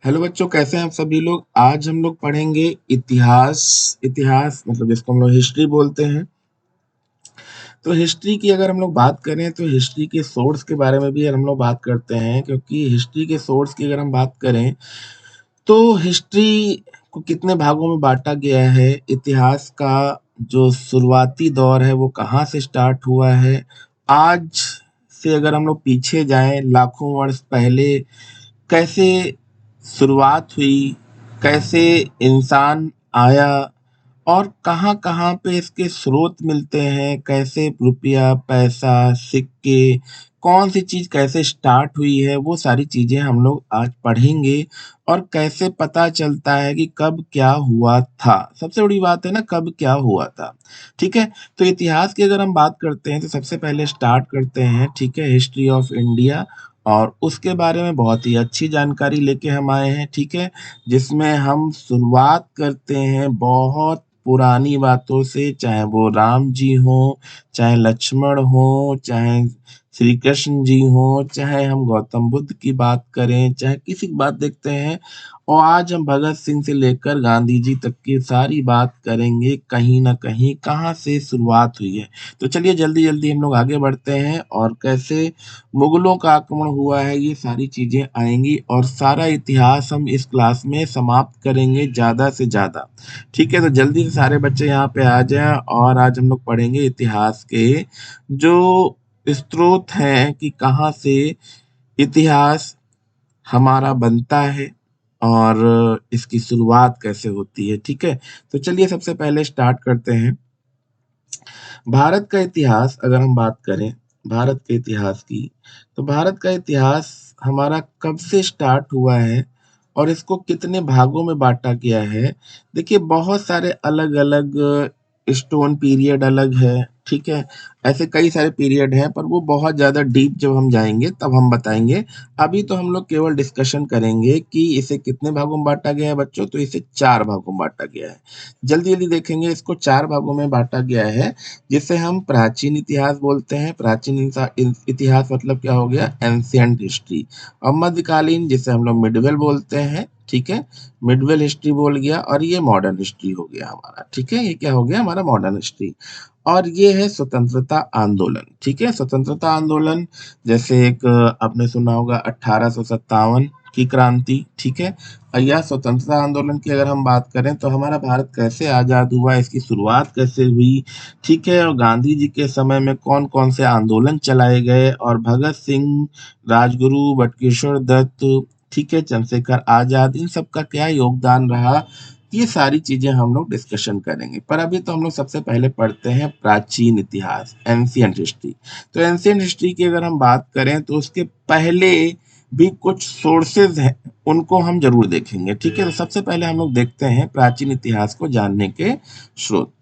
Hello बच्चों, कैसे हैं आप सभी लोग। आज हम लोग पढ़ेंगे इतिहास। इतिहास मतलब जिसको हम लोग हिस्ट्री बोलते हैं। तो हिस्ट्री की अगर हम लोग बात करें तो हिस्ट्री के सोर्स के बारे में भी हम लोग बात करते हैं, क्योंकि हिस्ट्री के सोर्स की अगर हम बात करें तो हिस्ट्री को कितने भागों में बांटा गया है, इतिहास का जो शुरुआती दौर है वो कहाँ से स्टार्ट हुआ है, आज से अगर हम लोग पीछे जाएं लाखों वर्ष पहले कैसे शुरुआत हुई, कैसे इंसान आया और कहाँ-कहाँ पे इसके स्रोत मिलते हैं, कैसे रुपया, पैसा, सिक्के, कौन-सी चीज़ कैसे स्टार्ट हुई है, वो सारी चीज़ें हम लोग आज पढ़ेंगे। और कैसे पता चलता है कि कब क्या हुआ था। सबसे बड़ी बात है ना, कब क्या हुआ था, ठीक है? तो इतिहास की अगर हम बात करते हैं तो सबसे पहले स्टार्ट करते हैं, ठीक है, हिस्ट्री ऑफ इंडिया। और उसके बारे में बहुत ही अच्छी जानकारी लेके हम आए हैं, ठीक है? जिसमें हम शुरुआत करते हैं बहुत पुरानी बातों से, चाहे वो राम जी हों, चाहे लक्ष्मण हों, चाहे श्री कृष्ण जी हों, चाहे हम गौतम बुद्ध की बात करें, चाहे किसी की बात देखते हैं। और आज हम भगत सिंह से लेकर गांधी जी तक की सारी बात करेंगे, कहीं न कहीं कहाँ से शुरुआत हुई है। तो चलिए जल्दी-जल्दी हम लोग आगे बढ़ते हैं और कैसे मुगलों का आक्रमण हुआ है, ये सारी चीज़ें आएँगी और सारा इतिहास हम इस क्लास में समाप्त करेंगे ज़्यादा से ज़्यादा। ठीक है, तो जल्दी से सारे बच्चे यहाँ पे आ जाएँ और आज हम लोग पढ़ेंगे इतिहास के जो स्रोत हैं कि कहाँ से इतिहास हमारा बनता है और इसकी शुरुआत कैसे होती है, ठीक है? तो चलिए सबसे पहले स्टार्ट करते हैं। भारत का इतिहास अगर हम बात करें, भारत के इतिहास की, तो भारत का इतिहास हमारा कब से स्टार्ट हुआ है और इसको कितने भागों में बाँटा गया है। देखिए बहुत सारे अलग-अलग स्टोन पीरियड अलग है, ठीक है? ऐसे कई सारे पीरियड हैं पर वो बहुत ज़्यादा डीप जब हम जाएँगे तब हम बताएँगे। अभी तो हम लोग केवल डिस्कशन करेंगे कि इसे कितने भागों में बाँटा गया है बच्चों, तो इसे 4 भागों में बाँटा गया है। जल्दी-जल्दी देखेंगे, इसको 4 भागों में बाँटा गया है। जिसे हम प्राचीन इतिहास बोलते हैं। प्राचीन इतिहास मतलब क्या हो गया, एंशिएंट हिस्ट्री। और मध्यकालीन जिसे हम लोग मिडवेल बोलते हैं, ठीक है, मिडवेल हिस्ट्री बोल गया। और ये मॉडर्न हिस्ट्री हो गया हमारा, ठीक है, ये क्या हो गया हमारा मॉडर्न हिस्ट्री। और ये है स्वतंत्रता आंदोलन, ठीक है, स्वतंत्रता आंदोलन जैसे एक आपने सुना होगा 1857 की क्रांति, ठीक है। और यह स्वतंत्रता आंदोलन की अगर हम बात करें तो हमारा भारत कैसे आज़ाद हुआ, इसकी शुरुआत कैसे हुई, ठीक है। और गांधी जी के समय में कौन-कौन से आंदोलन चलाए गए और भगत सिंह, राजगुरु, बटुकेश्वर दत्त, ठीक है, चंद्रशेखर आज़ाद, इन सब का क्या योगदान रहा, ये सारी चीज़ें हम लोग डिस्कशन करेंगे। पर अभी तो हम लोग सबसे पहले पढ़ते हैं प्राचीन इतिहास, एंशिएंट हिस्ट्री। तो एंशिएंट हिस्ट्री की अगर हम बात करें तो उसके पहले भी कुछ सोर्सेज़ हैं, उनको हम ज़रूर देखेंगे, ठीक है। तो सबसे पहले हम लोग देखते हैं प्राचीन इतिहास को जानने के स्रोत,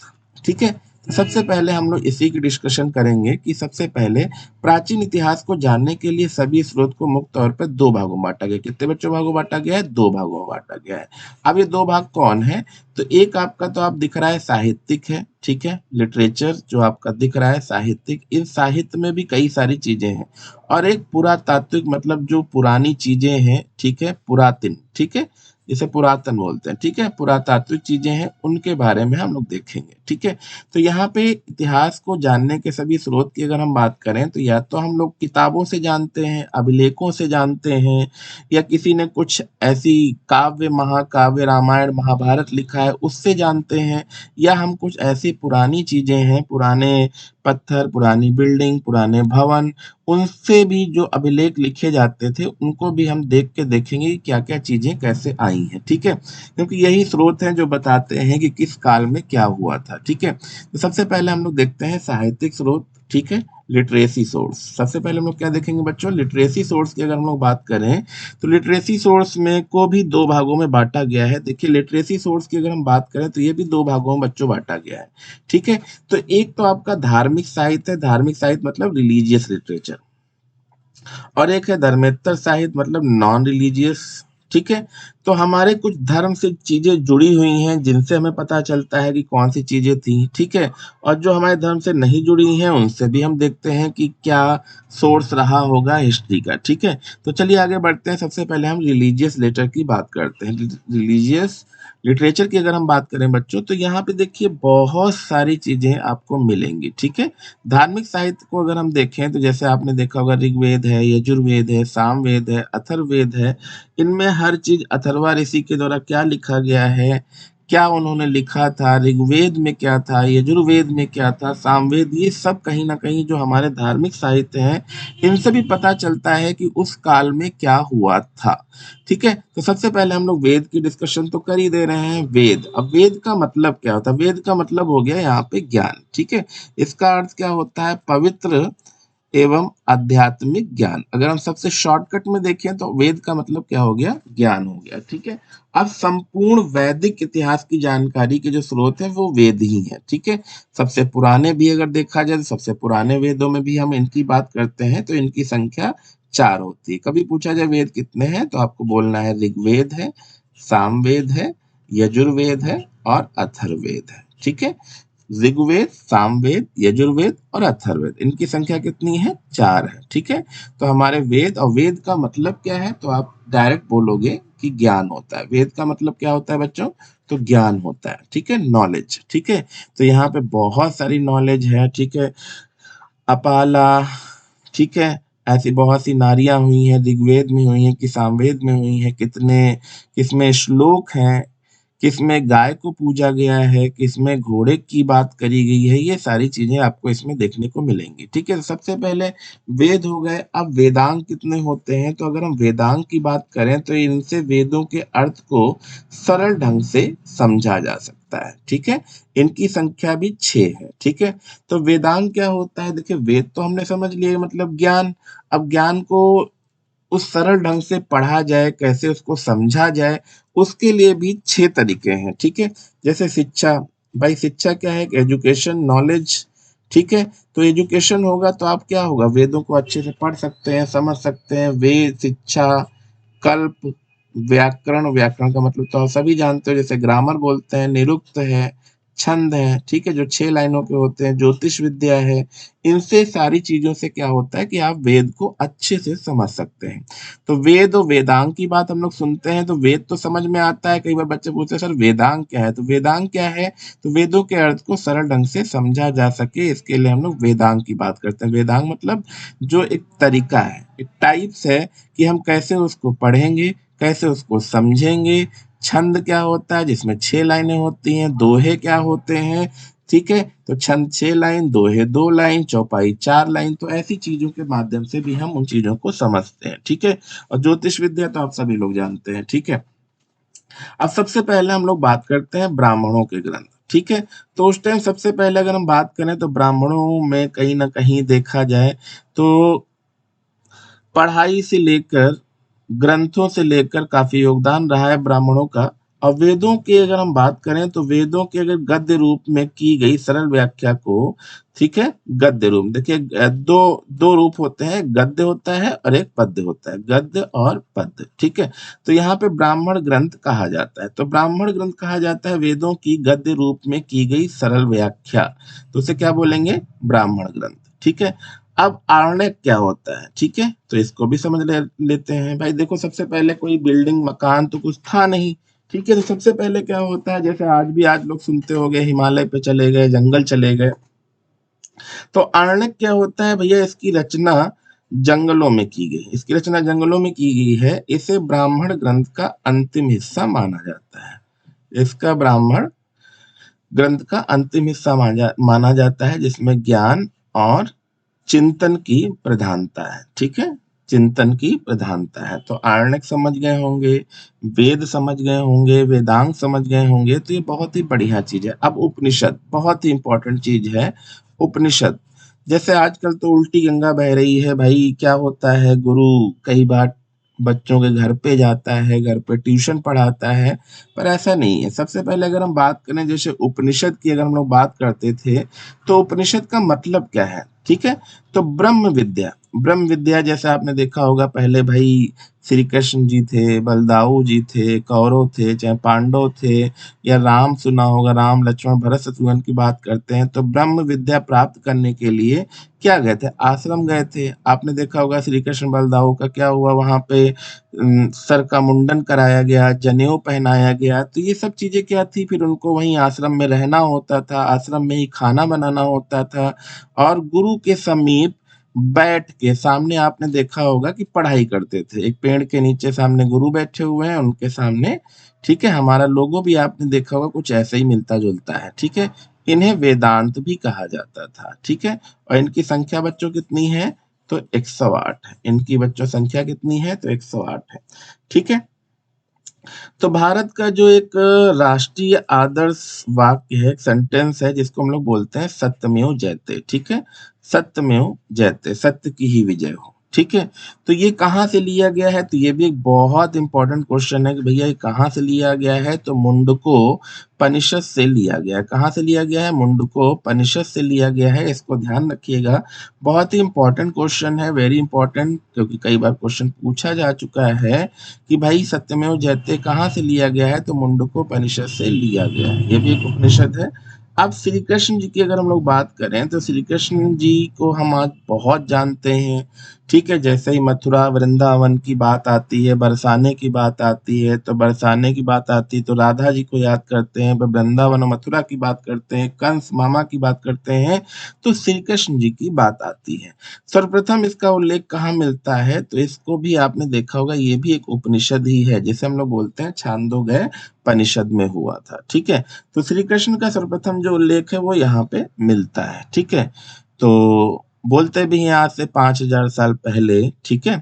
ठीक है। तो सबसे पहले हम लोग इसी की डिस्कशन करेंगे कि सबसे पहले प्राचीन इतिहास को जानने के लिए सभी स्रोत को मुख्य तौर पर 2 भागों में बाँटा गया। कितने बच्चों भागों में बाँटा गया है? 2 भागों में बाँटा गया है। अब ये 2 भाग कौन है? तो एक आपका तो आप दिख रहा है साहित्यिक है, ठीक है, लिटरेचर जो आपका दिख रहा है साहित्यिक, इन साहित्य में भी कई सारी चीज़ें हैं। और एक पुरातात्विक मतलब जो पुरानी चीज़ें हैं, ठीक है, पुरातन, ठीक है, जिसे पुरातन बोलते हैं, ठीक है, पुरातात्विक चीज़ें हैं, उनके बारे में हम लोग देखेंगे, ठीक है। तो यहाँ पे इतिहास को जानने के सभी स्रोत की अगर हम बात करें तो या तो हम लोग किताबों से जानते हैं, अभिलेखों से जानते हैं, या किसी ने कुछ ऐसी काव्य, महाकाव्य, रामायण, महाभारत लिखा है उससे जानते हैं, या हम कुछ ऐसी पुरानी चीज़ें हैं, पुराने पत्थर, पुरानी बिल्डिंग, पुराने भवन, उनसे भी जो अभिलेख लिखे जाते थे, उनको भी हम देख के देखेंगे कि क्या-क्या चीज़ें कैसे आई हैं, ठीक है? क्योंकि यही स्रोत हैं जो बताते हैं कि किस काल में क्या हुआ था, ठीक है? तो सबसे पहले हम लोग देखते हैं साहित्यिक स्रोत, ठीक है, लिटरेसी सोर्स। सबसे पहले हम लोग क्या देखेंगे बच्चों, लिटरेसी सोर्स की अगर हम लोग बात करें तो लिटरेसी सोर्स में को भी 2 भागों में बाँटा गया है। देखिए लिटरेसी सोर्स की अगर हम बात करें तो ये भी 2 भागों में बच्चों बाँटा गया है, ठीक है? तो एक तो आपका धार्मिक साहित्य है, धार्मिक साहित्य मतलब रिलीजियस लिटरेचर। और एक है धर्मेत्तर साहित्य मतलब नॉन रिलीजियस, ठीक है। तो हमारे कुछ धर्म से चीजें जुड़ी हुई हैं जिनसे हमें पता चलता है कि कौन सी चीजें थी, ठीक है। और जो हमारे धर्म से नहीं जुड़ी हैं उनसे भी हम देखते हैं कि क्या सोर्स रहा होगा हिस्ट्री का, ठीक है। तो चलिए आगे बढ़ते हैं। सबसे पहले हम रिलीजियस लेटर की बात करते हैं। रिलीजियस लिटरेचर की अगर हम बात करें बच्चों, तो यहाँ पे देखिए बहुत सारी चीजें आपको मिलेंगी, ठीक है। धार्मिक साहित्य को अगर हम देखें तो जैसे आपने देखा होगा ऋग्वेद है, यजुर्वेद है, सामवेद है, अथर्ववेद है। इनमें हर चीज अथर्वा ऋषि के द्वारा क्या लिखा गया है, क्या उन्होंने लिखा था, ऋग्वेद में क्या था, यजुर्वेद में क्या था, सामवेद, ये सब कहीं ना कहीं जो हमारे धार्मिक साहित्य हैं इनसे भी पता चलता है कि उस काल में क्या हुआ था, ठीक है। तो सबसे पहले हम लोग वेद की डिस्कशन तो कर ही दे रहे हैं। वेद, अब वेद का मतलब क्या होता है? वेद का मतलब हो गया यहाँ पे ज्ञान, ठीक है। इसका अर्थ क्या होता है? पवित्र एवं आध्यात्मिक ज्ञान। अगर हम सबसे शॉर्टकट में देखें तो वेद का मतलब क्या हो गया? ज्ञान हो गया, ठीक है। अब संपूर्ण वैदिक इतिहास की जानकारी के जो स्रोत है वो वेद ही है, ठीक है। सबसे पुराने भी अगर देखा जाए तो सबसे पुराने वेदों में भी हम इनकी बात करते हैं तो इनकी संख्या 4 होती है। कभी पूछा जाए वेद कितने हैं तो आपको बोलना है ऋग्वेद है, सामवेद है, यजुर्वेद है और अथर्ववेद है, ठीक है। ऋग्वेद, सामवेद, यजुर्वेद और अथर्ववेद, इनकी संख्या कितनी है? 4 है, ठीक है। तो हमारे वेद, और वेद का मतलब क्या है तो आप डायरेक्ट बोलोगे कि ज्ञान होता है। वेद का मतलब क्या होता है बच्चों? तो ज्ञान होता है, ठीक है, नॉलेज, ठीक है। तो यहाँ पे बहुत सारी नॉलेज है, ठीक है। अपाला, ठीक है, ऐसी बहुत सी नारियां हुई हैं, ऋग्वेद में हुई हैं कि सामवेद में हुई हैं, कितने किसमें श्लोक हैं, किसमें गाय को पूजा गया है, किसमें घोड़े की बात करी गई है, ये सारी चीजें आपको इसमें देखने को मिलेंगी, ठीक है। तो सबसे पहले वेद हो गए। अब वेदांग कितने होते हैं? तो अगर हम वेदांग की बात करें तो इनसे वेदों के अर्थ को सरल ढंग से समझा जा सकता है, ठीक है। इनकी संख्या भी 6 है, ठीक है। तो वेदांग क्या होता है? देखिए, वेद तो हमने समझ लिया मतलब ज्ञान। अब ज्ञान को उस सरल ढंग से पढ़ा जाए, कैसे उसको समझा जाए, उसके लिए भी 6 तरीके हैं, ठीक है। जैसे शिक्षा, भाई शिक्षा क्या है? एजुकेशन, नॉलेज, ठीक है। तो एजुकेशन होगा तो आप क्या होगा? वेदों को अच्छे से पढ़ सकते हैं, समझ सकते हैं। वेद, शिक्षा, कल्प, व्याकरण, व्याकरण का मतलब तो आप सभी जानते हो, जैसे ग्रामर बोलते हैं, निरुक्त है, छंद है, ठीक है, जो 6 लाइनों के होते हैं, ज्योतिष विद्या है। इनसे सारी चीजों से क्या होता है कि आप वेद को अच्छे से समझ सकते हैं। तो वेद और वेदांग की बात हम लोग सुनते हैं तो वेद तो समझ में आता है। कई बार बच्चे पूछते हैं सर वेदांग क्या है? तो वेदांग क्या है? तो वेदों के अर्थ को सरल ढंग से समझा जा सके इसके लिए हम लोग वेदांग की बात करते हैं। वेदांग मतलब जो एक तरीका है, एक टाइप्स है कि हम कैसे उसको पढ़ेंगे, कैसे उसको समझेंगे। छंद क्या होता है? जिसमें 6 लाइनें होती हैं। दोहे क्या होते हैं? ठीक है, तो छंद 6 लाइन, दोहे 2 लाइन, चौपाई 4 लाइन। तो ऐसी चीजों के माध्यम से भी हम उन चीजों को समझते हैं, ठीक है। और ज्योतिष विद्या तो आप सभी लोग जानते हैं, ठीक है। अब सबसे पहले हम लोग बात करते हैं ब्राह्मणों के ग्रंथ, ठीक है। तो उस टाइम सबसे पहले अगर हम बात करें तो ब्राह्मणों में कहीं ना कहीं देखा जाए तो पढ़ाई से लेकर, ग्रंथों से लेकर काफी योगदान रहा है ब्राह्मणों का। और वेदों की अगर हम बात करें तो वेदों के अगर गद्य रूप में की गई सरल व्याख्या को, ठीक है, गद्य रूप, देखिए दो दो रूप होते हैं, गद्य होता है और एक पद्य होता है, गद्य और पद्य, ठीक है। तो यहाँ पे ब्राह्मण ग्रंथ कहा जाता है। तो ब्राह्मण ग्रंथ कहा जाता है वेदों की गद्य रूप में की गई सरल व्याख्या, तो उसे क्या बोलेंगे? ब्राह्मण ग्रंथ, ठीक है। अब आरण्यक क्या होता है? ठीक है, तो इसको भी समझ लेते हैं। भाई देखो, सबसे पहले कोई बिल्डिंग मकान तो कुछ था नहीं, ठीक है। तो सबसे पहले क्या होता है, जैसे आज भी आज लोग सुनते हो गए हिमालय पे चले गए, जंगल चले गए। तो आरण्यक क्या होता है भैया? इसकी रचना जंगलों में की गई, इसकी रचना जंगलों में की गई है। इसे ब्राह्मण ग्रंथ का अंतिम हिस्सा माना जाता है। इसका ब्राह्मण ग्रंथ का अंतिम हिस्सा माना जाता है, जिसमें ज्ञान और चिंतन की प्रधानता है, ठीक है। चिंतन की प्रधानता है। तो आरण्यक समझ गए होंगे, वेद समझ गए होंगे, वेदांग समझ गए होंगे, तो ये बहुत ही बढ़िया चीज है। अब उपनिषद बहुत ही इंपॉर्टेंट चीज है। उपनिषद, जैसे आजकल तो उल्टी गंगा बह रही है भाई। क्या होता है, गुरु कई बार बच्चों के घर पे जाता है, घर पे ट्यूशन पढ़ाता है, पर ऐसा नहीं है। सबसे पहले अगर हम बात करें, जैसे उपनिषद की अगर हम लोग बात करते थे तो उपनिषद का मतलब क्या है, ठीक है। तो ब्रह्म विद्या जैसे आपने देखा होगा, पहले भाई श्री कृष्ण जी थे, बलदाऊ जी थे, कौरव थे, चाहे पांडव थे, या राम सुना होगा, राम लक्ष्मण भरत शत्रुघ्न की बात करते हैं, तो ब्रह्म विद्या प्राप्त करने के लिए क्या गए थे? आश्रम गए थे। आपने देखा होगा श्री कृष्ण बलदाऊ का क्या हुआ वहां पे, सर का मुंडन कराया गया, जनेऊ पहनाया गया। तो ये सब चीजें क्या थी, फिर उनको वहीं आश्रम में रहना होता था, आश्रम में ही खाना बनाना होता था, और गुरु के समीप बैठ के सामने आपने देखा होगा कि पढ़ाई करते थे। एक पेड़ के नीचे सामने गुरु बैठे हुए हैं, उनके सामने, ठीक है, हमारा लोगो भी आपने देखा होगा कुछ ऐसे ही मिलता जुलता है, ठीक है। इन्हें वेदांत भी कहा जाता था, ठीक है। और इनकी संख्या बच्चों कितनी है? तो 108 है। इनकी बच्चों संख्या कितनी है? तो 108 है, ठीक है। तो भारत का जो एक राष्ट्रीय आदर्श वाक्य है, एक सेंटेंस है, जिसको हम लोग बोलते हैं सत्यमेव जयते, ठीक है। सत्यमेव जयते, सत्य की ही विजय हो, ठीक है। तो ये कहाँ से लिया गया है? तो ये भी एक बहुत इंपॉर्टेंट क्वेश्चन है कि भैया ये कहाँ से लिया गया है? तो मुंडको उपनिषद से लिया गया है। कहाँ से लिया गया है? मुंडको उपनिषद से लिया गया है। इसको ध्यान रखिएगा, बहुत ही इंपॉर्टेंट क्वेश्चन है, वेरी इंपॉर्टेंट, क्योंकि कई बार क्वेश्चन पूछा जा चुका है कि भाई सत्यमेव जयते कहाँ से लिया गया है? तो मुंडकोपनिषद से लिया गया है। ये भी एक उपनिषद है। अब श्री कृष्ण जी की अगर हम लोग बात करें, तो श्री कृष्ण जी को हम आज बहुत जानते हैं, ठीक है। जैसे ही मथुरा वृंदावन की बात आती है, बरसाने की बात आती है, तो बरसाने की बात आती है तो राधा जी को याद करते हैं। वृंदावन और मथुरा की बात करते हैं, कंस मामा की बात करते हैं, तो श्री कृष्ण जी की बात आती है। सर्वप्रथम इसका उल्लेख कहाँ मिलता है? तो इसको भी आपने देखा होगा, ये भी एक उपनिषद ही है, जिसे हम लोग बोलते हैं छांदोग्य उपनिषद में हुआ था, ठीक है। तो श्री कृष्ण का सर्वप्रथम जो उल्लेख है वो यहाँ पे मिलता है, ठीक है। तो बोलते भी हैं आज से 5000 साल पहले, ठीक है।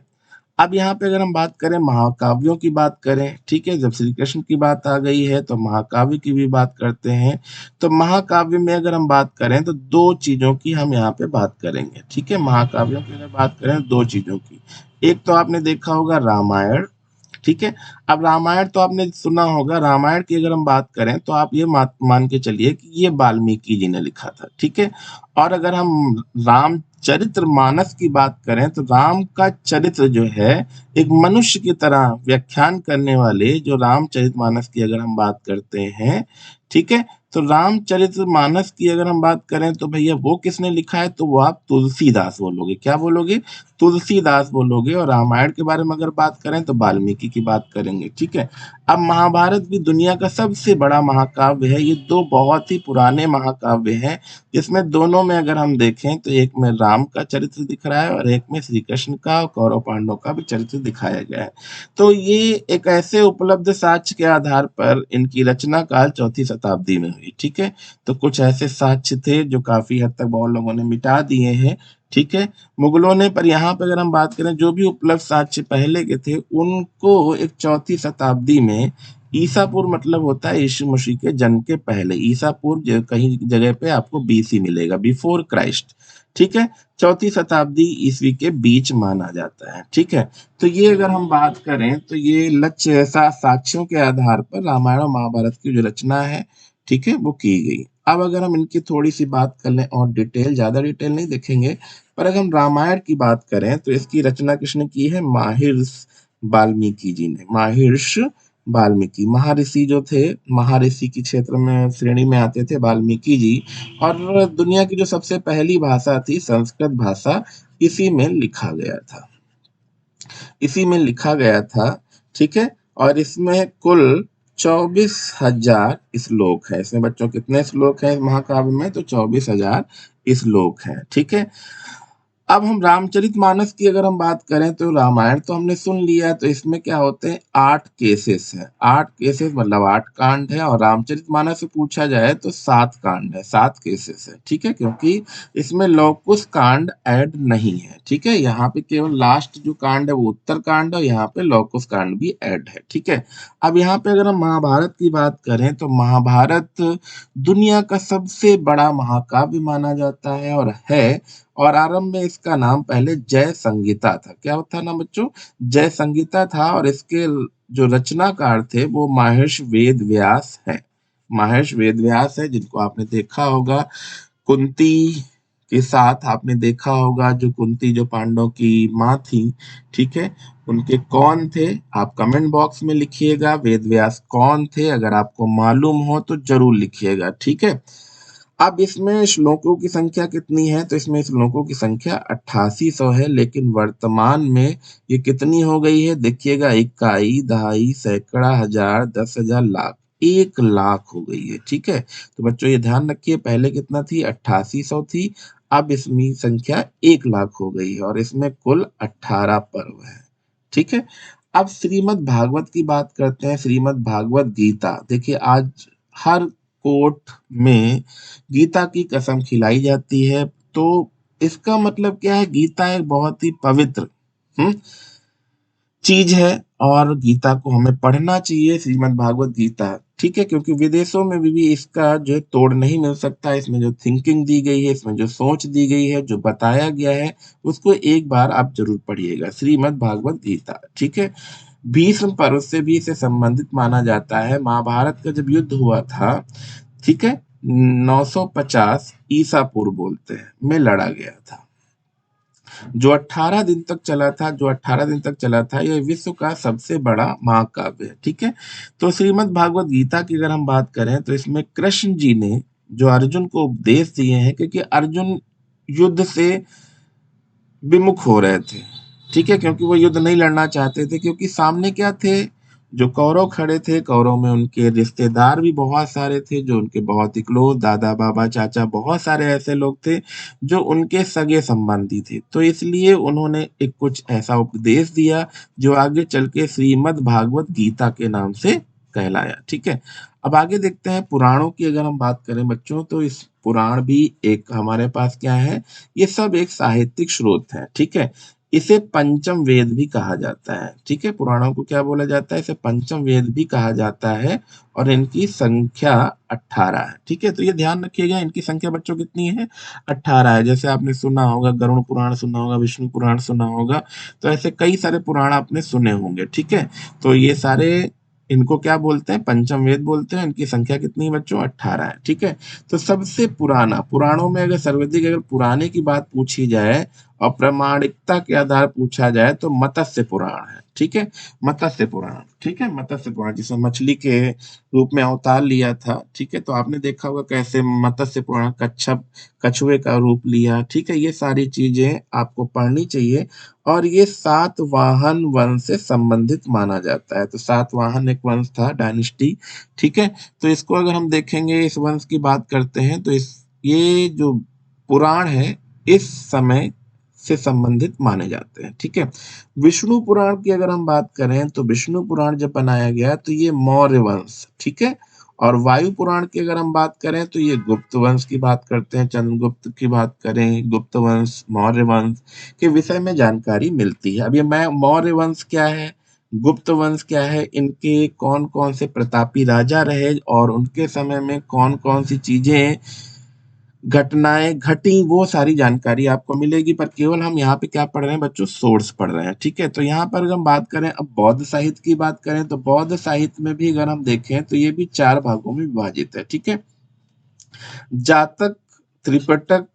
अब यहाँ पे अगर हम बात करें महाकाव्यों की बात करें, ठीक है, जब श्री कृष्ण की बात आ गई है तो महाकाव्य की भी बात करते हैं। तो महाकाव्य में अगर हम बात करें तो दो चीजों की हम यहाँ पे बात करेंगे, ठीक है। महाकाव्यों की अगर बात करें दो चीजों की, एक तो आपने देखा होगा रामायण, ठीक है। अब रामायण तो आपने सुना होगा, रामायण की अगर हम बात करें तो आप ये मान के चलिए कि ये वाल्मीकि जी ने लिखा था, ठीक है। और अगर हम रामचरित्र मानस की बात करें तो राम का चरित्र जो है, एक मनुष्य की तरह व्याख्यान करने वाले जो रामचरित मानस की अगर हम बात करते हैं, ठीक है। तो रामचरित मानस की अगर हम बात करें तो भैया वो किसने लिखा है? तो वो आप तुलसीदास बोलोगे। क्या बोलोगे? तुलसीदास बोलोगे। और रामायण के बारे में अगर बात करें तो वाल्मीकि की बात करेंगे, ठीक है। अब महाभारत भी दुनिया का सबसे बड़ा महाकाव्य है। ये दो बहुत ही पुराने महाकाव्य हैं, जिसमें दोनों में अगर हम देखें तो एक में राम का चरित्र दिख रहा है और एक में श्री कृष्ण का और कौरव पांडव का भी चरित्र दिखाया गया है। तो ये एक ऐसे उपलब्ध साक्ष्य के आधार पर इनकी रचना काल 4वीं शताब्दी में हुई, ठीक है। तो कुछ ऐसे साक्ष्य थे जो काफी हद तक बहुत लोगों ने मिटा दिए हैं, ठीक है, मुगलों ने। पर यहाँ पे अगर हम बात करें, जो भी उपलब्ध साक्ष्य पहले के थे उनको एक 4वीं शताब्दी में, ईसापुर मतलब होता है यीशु मसीह के जन्म के पहले, ईसापुर कहीं जगह पे आपको बीसी मिलेगा, बिफोर क्राइस्ट, ठीक है। 4वीं शताब्दी ईस्वी के बीच माना जाता है, ठीक है। तो ये अगर हम बात करें तो ये लक्ष्य ऐसा साक्ष्यों के आधार पर रामायण और महाभारत की जो रचना है, ठीक है, वो की गई। अब अगर हम इनकी थोड़ी सी बात कर लें और डिटेल, ज्यादा डिटेल नहीं देखेंगे, पर अगर हम रामायण की बात करें तो इसकी रचना किसने की है? महर्षि वाल्मीकि जी ने। महर्षि वाल्मीकि, महर्षि जो थे, महर्षि की क्षेत्र में श्रेणी में आते थे वाल्मीकि जी। और दुनिया की जो सबसे पहली भाषा थी संस्कृत भाषा, इसी में लिखा गया था, इसी में लिखा गया था, ठीक है। और इसमें कुल 24,000 श्लोक है। इसमें बच्चों कितने श्लोक हैं इस महाकाव्य में? तो 24,000 श्लोक हैं, ठीक है। अब हम रामचरितमानस की अगर हम बात करें तो रामायण तो हमने सुन लिया, तो इसमें क्या होते हैं? 8 केसेस हैं। 8 केसेस मतलब 8 कांड है। और रामचरितमानस से पूछा जाए तो 7 कांड है, 7 केसेस है, ठीक है। क्योंकि इसमें लौकुश कांड ऐड नहीं है, ठीक है। यहाँ पे केवल लास्ट जो कांड है वो उत्तर कांड है, यहाँ पे लौकुश कांड भी ऐड है, ठीक है। अब यहाँ पे अगर हम महाभारत की बात करें तो महाभारत दुनिया का सबसे बड़ा महाकाव्य माना जाता है, और आरंभ में इसका नाम पहले जय संगीता था। क्या था ना बच्चों? जय संगीता था। और इसके जो रचनाकार थे वो महर्षि वेद व्यास है। महर्षि वेद व्यास है, जिनको आपने देखा होगा कुंती के साथ आपने देखा होगा जो कुंती जो पांडवों की माँ थी, ठीक है, उनके कौन थे आप कमेंट बॉक्स में लिखिएगा। वेद व्यास कौन थे अगर आपको मालूम हो तो जरूर लिखिएगा, ठीक है। अब इसमें श्लोकों की संख्या कितनी है, तो इसमें श्लोकों की संख्या 8800 है, लेकिन वर्तमान में ये कितनी हो गई है देखिएगा, इकाई, दहाई, सैकड़ा, हजार, 10,000, लाख, 1,00,000 हो गई है, ठीक है। तो बच्चों ये ध्यान रखिए, पहले कितना थी 8800 थी, अब इसमें संख्या 1,00,000 हो गई है, और इसमें कुल 18 पर्व है, ठीक है। अब श्रीमद् भागवत की बात करते हैं। श्रीमद् भागवत गीता, देखिए आज हर कोर्ट में गीता की कसम खिलाई जाती है, तो इसका मतलब क्या है, गीता एक बहुत ही पवित्र हम्म चीज है, और गीता को हमें पढ़ना चाहिए, श्रीमद् भागवत गीता, ठीक है, क्योंकि विदेशों में भी इसका जो है तोड़ नहीं मिल सकता। इसमें जो थिंकिंग दी गई है, इसमें जो सोच दी गई है, जो बताया गया है, उसको एक बार आप जरूर पढ़िएगा, श्रीमद् भागवत गीता, ठीक है। भीष्म पर्व से भी इसे संबंधित माना जाता है। महाभारत का जब युद्ध हुआ था, ठीक है, 950 ईसा पूर्व बोलते हैं में लड़ा गया था, जो 18 दिन तक चला था, जो 18 दिन तक चला था, यह विश्व का सबसे बड़ा महाकाव्य है, ठीक है। तो श्रीमद् भागवत गीता की अगर हम बात करें तो इसमें कृष्ण जी ने जो अर्जुन को उपदेश दिए हैं, क्योंकि अर्जुन युद्ध से विमुख हो रहे थे, ठीक है, क्योंकि वो युद्ध नहीं लड़ना चाहते थे, क्योंकि सामने क्या थे, जो कौरव खड़े थे, कौरव में उनके रिश्तेदार भी बहुत सारे थे, जो उनके बहुत ही क्लोज दादा बाबा चाचा, बहुत सारे ऐसे लोग थे जो उनके सगे संबंधी थे। तो इसलिए उन्होंने एक कुछ ऐसा उपदेश दिया जो आगे चल के श्रीमद् भागवत गीता के नाम से कहलाया, ठीक है। अब आगे देखते हैं पुराणों की अगर हम बात करें बच्चों, तो इस पुराण भी एक हमारे पास क्या है, ये सब एक साहित्यिक स्रोत है, ठीक है। इसे पंचम वेद भी कहा जाता है, ठीक है। पुराणों को क्या बोला जाता है, इसे पंचम वेद भी कहा जाता है, और इनकी संख्या 18 है, ठीक है। तो ये ध्यान रखिएगा, इनकी संख्या बच्चों कितनी है, 18 है। जैसे आपने सुना होगा गरुड़ पुराण सुना होगा, विष्णु पुराण सुना होगा, तो ऐसे कई सारे पुराण आपने सुने होंगे, ठीक है। तो ये सारे, इनको क्या बोलते हैं, पंचम वेद बोलते हैं। इनकी संख्या कितनी है बच्चों, 18 है, ठीक है। तो सबसे पुराना, पुराणों में अगर सर्वाधिक अगर पुराने की बात पूछी जाए और प्रामाणिकता के आधार पूछा जाए तो मत्स्य पुराण है, ठीक है। मत्स्य पुराण, ठीक है, मत्स्य पुराण जिसमें मछली के रूप में अवतार लिया था, ठीक है। तो आपने देखा होगा कैसे मत्स्य पुराण कच्छप, कछुए का रूप लिया, ठीक है। ये सारी चीजें आपको पढ़नी चाहिए, और ये सातवाहन वंश से संबंधित माना जाता है। तो सातवाहन एक वंश था, डायनेस्टी, ठीक है। तो इसको अगर हम देखेंगे, इस वंश की बात करते हैं, तो इस ये जो पुराण है इस समय से संबंधित माने जाते हैं, ठीक है। विष्णु पुराण की अगर हम बात करें तो विष्णु पुराण जब बनाया गया तो ये मौर्य वंश, ठीक है। और वायु पुराण की अगर हम बात करें तो ये गुप्त वंश की बात करते हैं, चंद्रगुप्त की बात करें, गुप्त वंश, मौर्य वंश के विषय में जानकारी मिलती है। अब ये मैं मौर्य वंश क्या है, गुप्त वंश क्या है, इनके कौन कौन से प्रतापी राजा रहे, और उनके समय में कौन कौन सी चीजें घटनाएं घटी, वो सारी जानकारी आपको मिलेगी। पर केवल हम यहाँ पे क्या पढ़ रहे हैं बच्चों, सोर्स पढ़ रहे हैं, ठीक है। तो यहाँ पर अगर हम बात करें, अब बौद्ध साहित्य की बात करें, तो बौद्ध साहित्य में भी अगर हम देखें तो ये भी 4 भागों में विभाजित है, ठीक है। जातक, त्रिपिटक,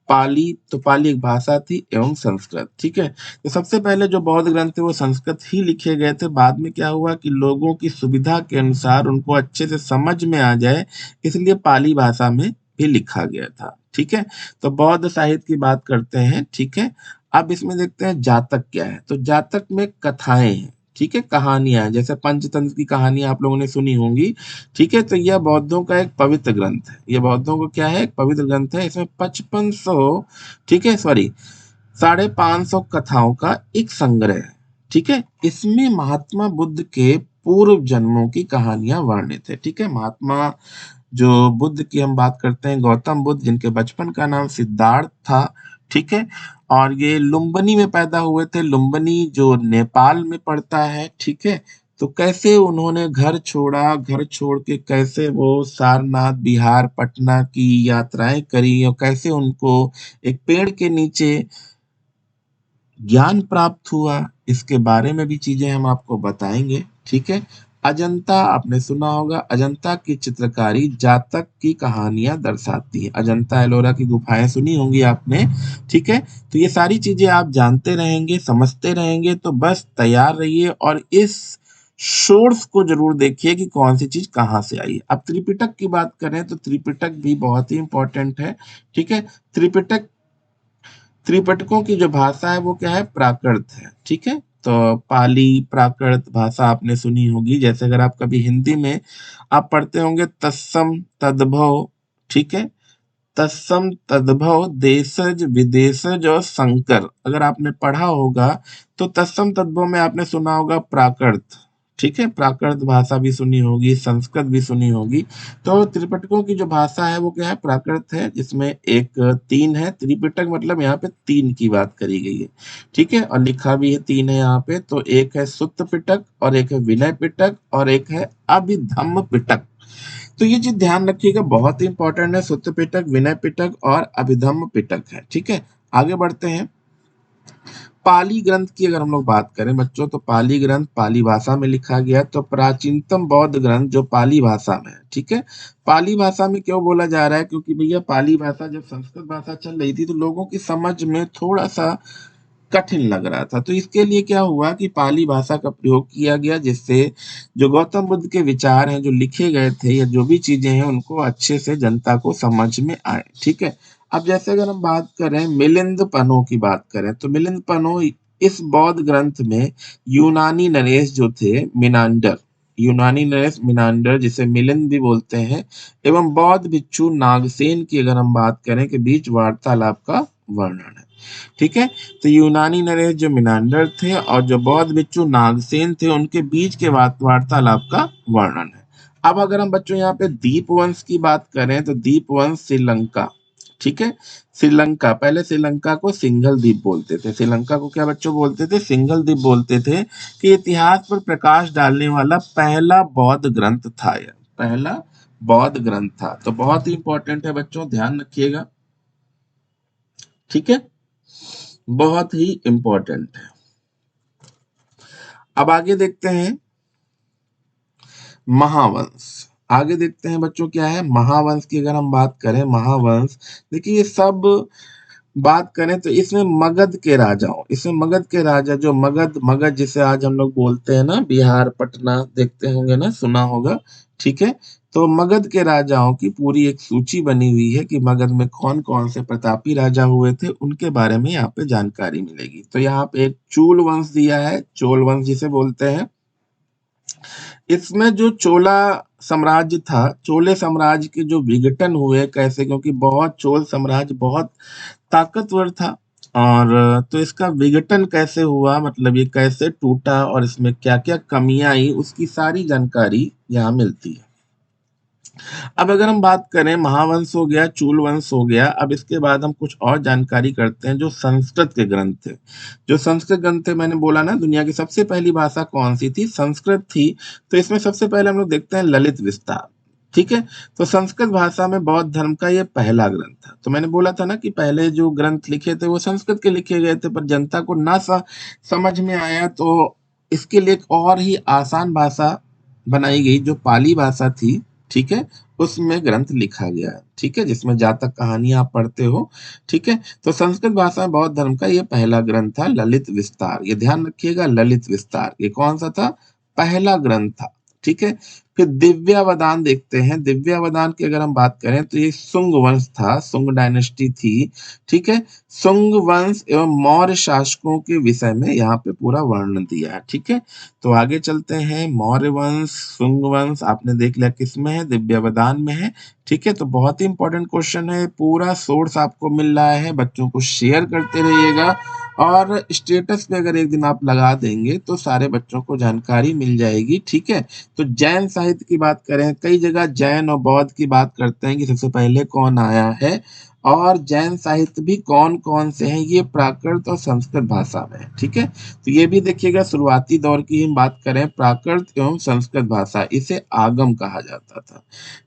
पाली, तो पाली एक भाषा थी, एवं संस्कृत, ठीक है। तो सबसे पहले जो बौद्ध ग्रंथ थे वो संस्कृत ही लिखे गए थे। बाद में क्या हुआ कि लोगों की सुविधा के अनुसार उनको अच्छे से समझ में आ जाए, इसलिए पाली भाषा में भी लिखा गया था, ठीक है। तो बौद्ध साहित्य की बात करते हैं, ठीक है। अब इसमें देखते हैं जातक क्या है, तो जातक में कथाएं हैं, ठीक है, कहानियां हैं, जैसे पंचतंत्र की कहानियां आप लोगों ने सुनी होंगी, ठीक है। तो यह बौद्धों का एक पवित्र ग्रंथ है, ये बौद्धों को क्या है, एक पवित्र ग्रंथ है। इसमें 5500, ठीक है, सॉरी 550 कथाओं का एक संग्रह है, ठीक है। इसमें महात्मा बुद्ध के पूर्व जन्मों की कहानियां वर्णित है, ठीक है। महात्मा जो बुद्ध की हम बात करते हैं, गौतम बुद्ध, जिनके बचपन का नाम सिद्धार्थ था, ठीक है। और ये लुम्बिनी में पैदा हुए थे, लुम्बिनी जो नेपाल में पड़ता है, ठीक है। तो कैसे उन्होंने घर छोड़ा, घर छोड़ के कैसे वो सारनाथ, बिहार, पटना की यात्राएं करी, और कैसे उनको एक पेड़ के नीचे ज्ञान प्राप्त हुआ, इसके बारे में भी चीजें हम आपको बताएंगे, ठीक है। अजंता आपने सुना होगा, अजंता की चित्रकारी जातक की कहानियां दर्शाती है। अजंता एलोरा की गुफाएं सुनी होंगी आपने, ठीक है। तो ये सारी चीजें आप जानते रहेंगे, समझते रहेंगे, तो बस तैयार रहिए और इस सोर्स को जरूर देखिए कि कौन सी चीज कहाँ से आई है। अब त्रिपिटक की बात करें तो त्रिपिटक भी बहुत ही इंपॉर्टेंट है, ठीक है। त्रिपिटक त्रिपिटकों की जो भाषा है वो क्या है, प्राकृत है, ठीक है। तो पाली प्राकृत भाषा आपने सुनी होगी। जैसे अगर आप कभी हिंदी में आप पढ़ते होंगे तत्सम तद्भव, ठीक है, तत्सम तद्भव देशज विदेशज और संकर, अगर आपने पढ़ा होगा तो तत्सम तद्भव में आपने सुना होगा प्राकृत, ठीक है। प्राकृत भाषा भी सुनी होगी, संस्कृत भी सुनी होगी। तो त्रिपिटकों की जो भाषा है वो क्या है, प्राकृत है, जिसमें एक तीन है। त्रिपिटक मतलब यहाँ पे तीन की बात करी गई है, ठीक है, और लिखा भी है तीन है यहाँ पे। तो एक है सुत्त पिटक और एक है विनय पिटक और एक है अभिधम्म पिटक। तो ये चीज ध्यान रखिएगा, बहुत ही इंपॉर्टेंट है। सुत्त पिटक, विनय पिटक और अभिधम्म पिटक है, ठीक है। आगे बढ़ते हैं। पाली ग्रंथ की अगर हम लोग बात करें बच्चों, तो पाली ग्रंथ पाली भाषा में लिखा गया। तो प्राचीनतम बौद्ध ग्रंथ जो पाली भाषा में है, ठीक है। पाली भाषा में क्यों बोला जा रहा है, क्योंकि भैया पाली भाषा जब संस्कृत भाषा चल रही थी तो लोगों की समझ में थोड़ा सा कठिन लग रहा था। तो इसके लिए क्या हुआ कि पाली भाषा का प्रयोग किया गया, जिससे जो गौतम बुद्ध के विचार हैं जो लिखे गए थे या जो भी चीजें हैं उनको अच्छे से जनता को समझ में आए, ठीक है। अब जैसे अगर हम बात करें मिलिंद पन्नों की बात करें, तो मिलिंद पन्नों इस बौद्ध ग्रंथ में यूनानी नरेश जो थे मिनांडर, यूनानी नरेश मिनांडर जिसे मिलिंद भी बोलते हैं, एवं बौद्ध भिक्षु नागसेन की अगर हम बात करें के बीच वार्तालाप का वर्णन है, ठीक है। तो यूनानी नरेश जो मिनांडर थे और जो बौद्ध भिक्षु नागसेन थे उनके बीच के वार्तालाप का वर्णन है। अब अगर हम बच्चों यहाँ पे दीपवंश की बात करें तो दीपवंश श्रीलंका, ठीक है। श्रीलंका, पहले श्रीलंका को सिंघल द्वीप बोलते थे। श्रीलंका को क्या बच्चों बोलते थे, सिंघल द्वीप बोलते थे। कि इतिहास पर प्रकाश डालने वाला पहला बौद्ध ग्रंथ था, यह पहला बौद्ध ग्रंथ था। तो बहुत ही इंपॉर्टेंट है बच्चों, ध्यान रखिएगा, ठीक है, बहुत ही इंपॉर्टेंट है। अब आगे देखते हैं महावंश। आगे देखते हैं बच्चों क्या है महावंश की अगर हम बात करें, महावंश देखिए ये सब बात करें तो इसमें मगध के राजाओं, इसमें मगध के राजा जो मगध मगध जिसे आज हम लोग बोलते हैं ना, बिहार पटना देखते होंगे ना, सुना होगा, ठीक है। तो मगध के राजाओं की पूरी एक सूची बनी हुई है कि मगध में कौन कौन से प्रतापी राजा हुए थे, उनके बारे में यहाँ पे जानकारी मिलेगी। तो यहाँ पे एक चूल वंश दिया है, चोल वंश जिसे बोलते हैं। इसमें जो चोला साम्राज्य था, चोले साम्राज्य के जो विघटन हुए कैसे, क्योंकि बहुत चोल साम्राज्य बहुत ताकतवर था, और तो इसका विघटन कैसे हुआ, मतलब ये कैसे टूटा और इसमें क्या क्या कमियां आई, उसकी सारी जानकारी यहाँ मिलती है। अब अगर हम बात करें महावंश हो गया, चूल वंश हो गया, अब इसके बाद हम कुछ और जानकारी करते हैं जो संस्कृत के ग्रंथ थे। जो संस्कृत ग्रंथ थे, मैंने बोला ना दुनिया की सबसे पहली भाषा कौन सी थी, संस्कृत थी। तो इसमें सबसे पहले हम लोग देखते हैं ललित विस्तार, ठीक है। तो संस्कृत भाषा में बौद्ध धर्म का ये पहला ग्रंथ था। तो मैंने बोला था ना कि पहले जो ग्रंथ लिखे थे वो संस्कृत के लिखे गए थे, पर जनता को ना समझ में आया, तो इसके लिए एक और ही आसान भाषा बनाई गई जो पाली भाषा थी, ठीक है। उसमें ग्रंथ लिखा गया है, ठीक है, जिसमें जातक कहानियां आप पढ़ते हो, ठीक है। तो संस्कृत भाषा में बौद्ध धर्म का ये पहला ग्रंथ था ललित विस्तार, ये ध्यान रखिएगा, ललित विस्तार ये कौन सा था, पहला ग्रंथ था, ठीक है। फिर दिव्यावदान देखते हैं। दिव्यावदान की अगर हम बात करें तो ये सुंग वंश था, सुंग डायनेस्टी थी, ठीक है। सुंग वंश एवं मौर्य शासकों के विषय में यहाँ पे पूरा वर्णन दिया है, ठीक है। तो आगे चलते हैं, मौर्य वंश, सुंग वंश आपने देख लिया किस में है, दिव्यावदान में है, ठीक है। तो बहुत ही इंपॉर्टेंट क्वेश्चन है, पूरा सोर्स आपको मिल रहा है, बच्चों को शेयर करते रहिएगा और स्टेटस पे अगर एक दिन आप लगा देंगे तो सारे बच्चों को जानकारी मिल जाएगी, ठीक है। तो जैन साहित्य की बात करें, कई जगह जैन और बौद्ध की बात करते हैं कि सबसे पहले कौन आया है, और जैन साहित्य भी कौन कौन से हैं, ये प्राकृत और संस्कृत भाषा में है, ठीक है। तो ये भी देखिएगा, शुरुआती दौर की हम बात करें, प्राकृत एवं संस्कृत भाषा, इसे आगम कहा जाता था,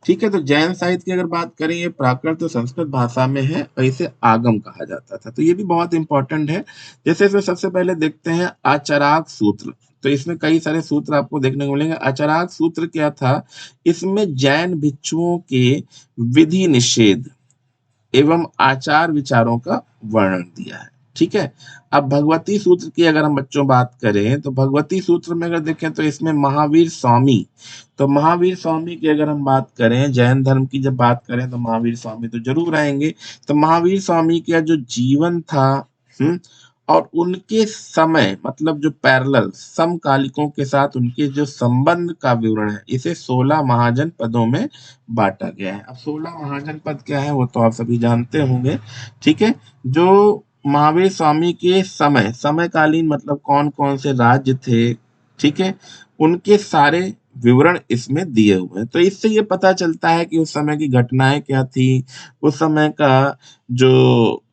ठीक है। तो जैन साहित्य की अगर बात करें, ये प्राकृत और संस्कृत भाषा में है और इसे आगम कहा जाता था। तो ये भी बहुत इंपॉर्टेंट है। जैसे इसमें सबसे पहले देखते हैं आचराक सूत्र, तो इसमें कई सारे सूत्र आपको देखने को मिलेंगे। अचराग सूत्र क्या था, इसमें जैन भिक्षुओं के विधि निषेध एवं आचार विचारों का वर्णन दिया है। ठीक है, अब भगवती सूत्र की अगर हम बच्चों बात करें तो भगवती सूत्र में अगर देखें तो इसमें महावीर स्वामी, तो महावीर स्वामी की अगर हम बात करें, जैन धर्म की जब बात करें तो महावीर स्वामी तो जरूर आएंगे। तो महावीर स्वामी का जो जीवन था, हम्म, और उनके समय मतलब जो पैरेलल समकालिकों के साथ उनके जो संबंध का विवरण है, इसे 16 महाजन पदों में बांटा गया है। अब 16 महाजन पद क्या है वो तो आप सभी जानते होंगे। ठीक है, जो महावीर स्वामी के समकालीन मतलब कौन कौन से राज्य थे, ठीक है, उनके सारे विवरण इसमें दिए हुए हैं। तो इससे ये पता चलता है कि उस समय की घटनाएं क्या थी, उस समय का जो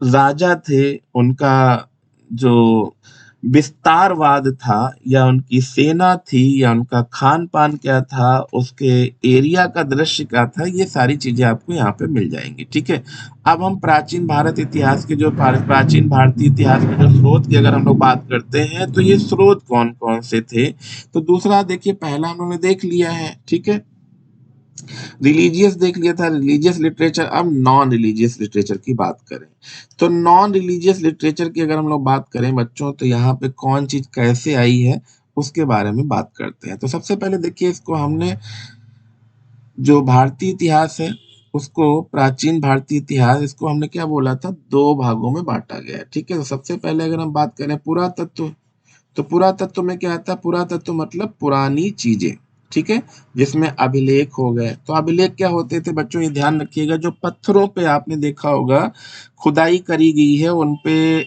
राजा थे उनका जो विस्तारवाद था, या उनकी सेना थी, या उनका खान पान क्या था, उसके एरिया का दृश्य क्या था, ये सारी चीजें आपको यहाँ पे मिल जाएंगी। ठीक है, अब हम प्राचीन भारत इतिहास के जो प्राचीन भारतीय इतिहास के जो स्रोत की अगर हम लोग बात करते हैं तो ये स्रोत कौन कौन से थे। तो दूसरा देखिए, पहला हम लोगों ने देख लिया है। ठीक है, रिलीजियस देख लिया था, रिलीजियस लिटरेचर। अब नॉन रिलीजियस लिटरेचर की बात करें तो नॉन रिलीजियस लिटरेचर की अगर हम लोग बात करें बच्चों, तो यहाँ पे कौन चीज कैसे आई है उसके बारे में बात करते हैं। तो सबसे पहले देखिए, इसको हमने जो भारतीय इतिहास है उसको, प्राचीन भारतीय इतिहास, इसको हमने क्या बोला था, दो भागों में बांटा गया है। ठीक है, तो सबसे पहले अगर हम बात करें पुरातत्व, तो पुरातत्व में क्या आता है, पुरातत्व मतलब पुरानी चीजें। ठीक है, जिसमें अभिलेख हो गए। तो अभिलेख क्या होते थे बच्चों, ये ध्यान रखिएगा, जो पत्थरों पे आपने देखा होगा खुदाई करी गई है, उन पे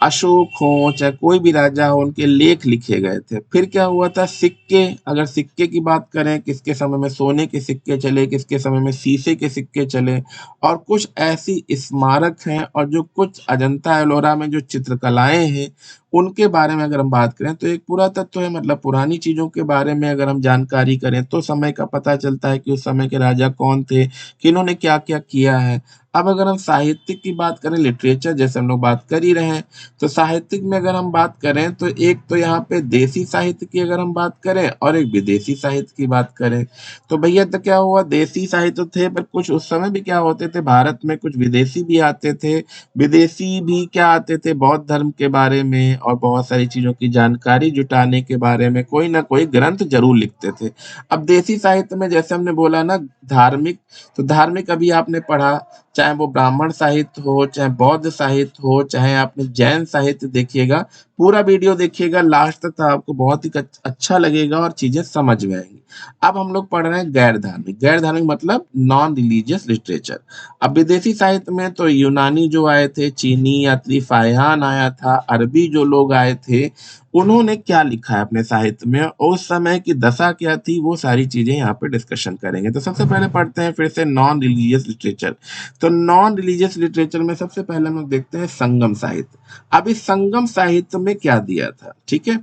अशोक हो चाहे कोई भी राजा हो, उनके लेख लिखे गए थे। फिर क्या हुआ था, सिक्के, अगर सिक्के की बात करें, किसके समय में सोने के सिक्के चले, किसके समय में शीशे के सिक्के चले, और कुछ ऐसी स्मारक हैं, और जो कुछ अजंता एलोरा में जो चित्रकलाएं हैं उनके बारे में अगर हम बात करें तो एक पुरातत्व है, मतलब पुरानी चीजों के बारे में अगर हम जानकारी करें तो समय का पता चलता है कि उस समय के राजा कौन थे, किन्होंने क्या क्या किया है। अब अगर हम साहित्य की बात करें, लिटरेचर जैसे हम लोग बात कर ही रहे हैं, तो साहित्यिक में अगर हम बात करें तो एक तो यहाँ पे देसी साहित्य की अगर हम बात करें और एक विदेशी साहित्य की बात करें, तो भैया तो क्या हुआ, देसी साहित्य थे पर कुछ उस समय भी क्या होते थे, भारत में कुछ विदेशी भी आते थे। विदेशी भी क्या आते थे, बौद्ध धर्म के बारे में और बहुत सारी चीजों की जानकारी जुटाने के बारे में कोई ना कोई ग्रंथ जरूर लिखते थे। अब देसी साहित्य में जैसे हमने बोला ना धार्मिक, तो धार्मिक अभी आपने पढ़ा, चाहे वो ब्राह्मण साहित्य हो, चाहे बौद्ध साहित्य हो, चाहे आपने जैन साहित्य देखिएगा, पूरा वीडियो देखिएगा लास्ट तक, आपको बहुत ही अच्छा लगेगा और चीजें समझ में आएंगी। अब हम लोग पढ़ रहे हैं गैर धार्मिक, गैर धार्मिक मतलब नॉन रिलीजियस लिटरेचर। अब विदेशी साहित्य में तो यूनानी जो आए थे, चीनी यात्री फायहान आया था, अरबी जो लोग आए थे, उन्होंने क्या लिखा है अपने साहित्य में और उस समय की दशा क्या थी, वो सारी चीजें यहाँ पे डिस्कशन करेंगे। तो सबसे पहले पढ़ते हैं फिर से नॉन रिलीजियस लिटरेचर। तो नॉन रिलीजियस लिटरेचर में सबसे पहले हम लोग देखते हैं संगम साहित्य। अब इस संगम साहित्य में क्या दिया था, ठीक है,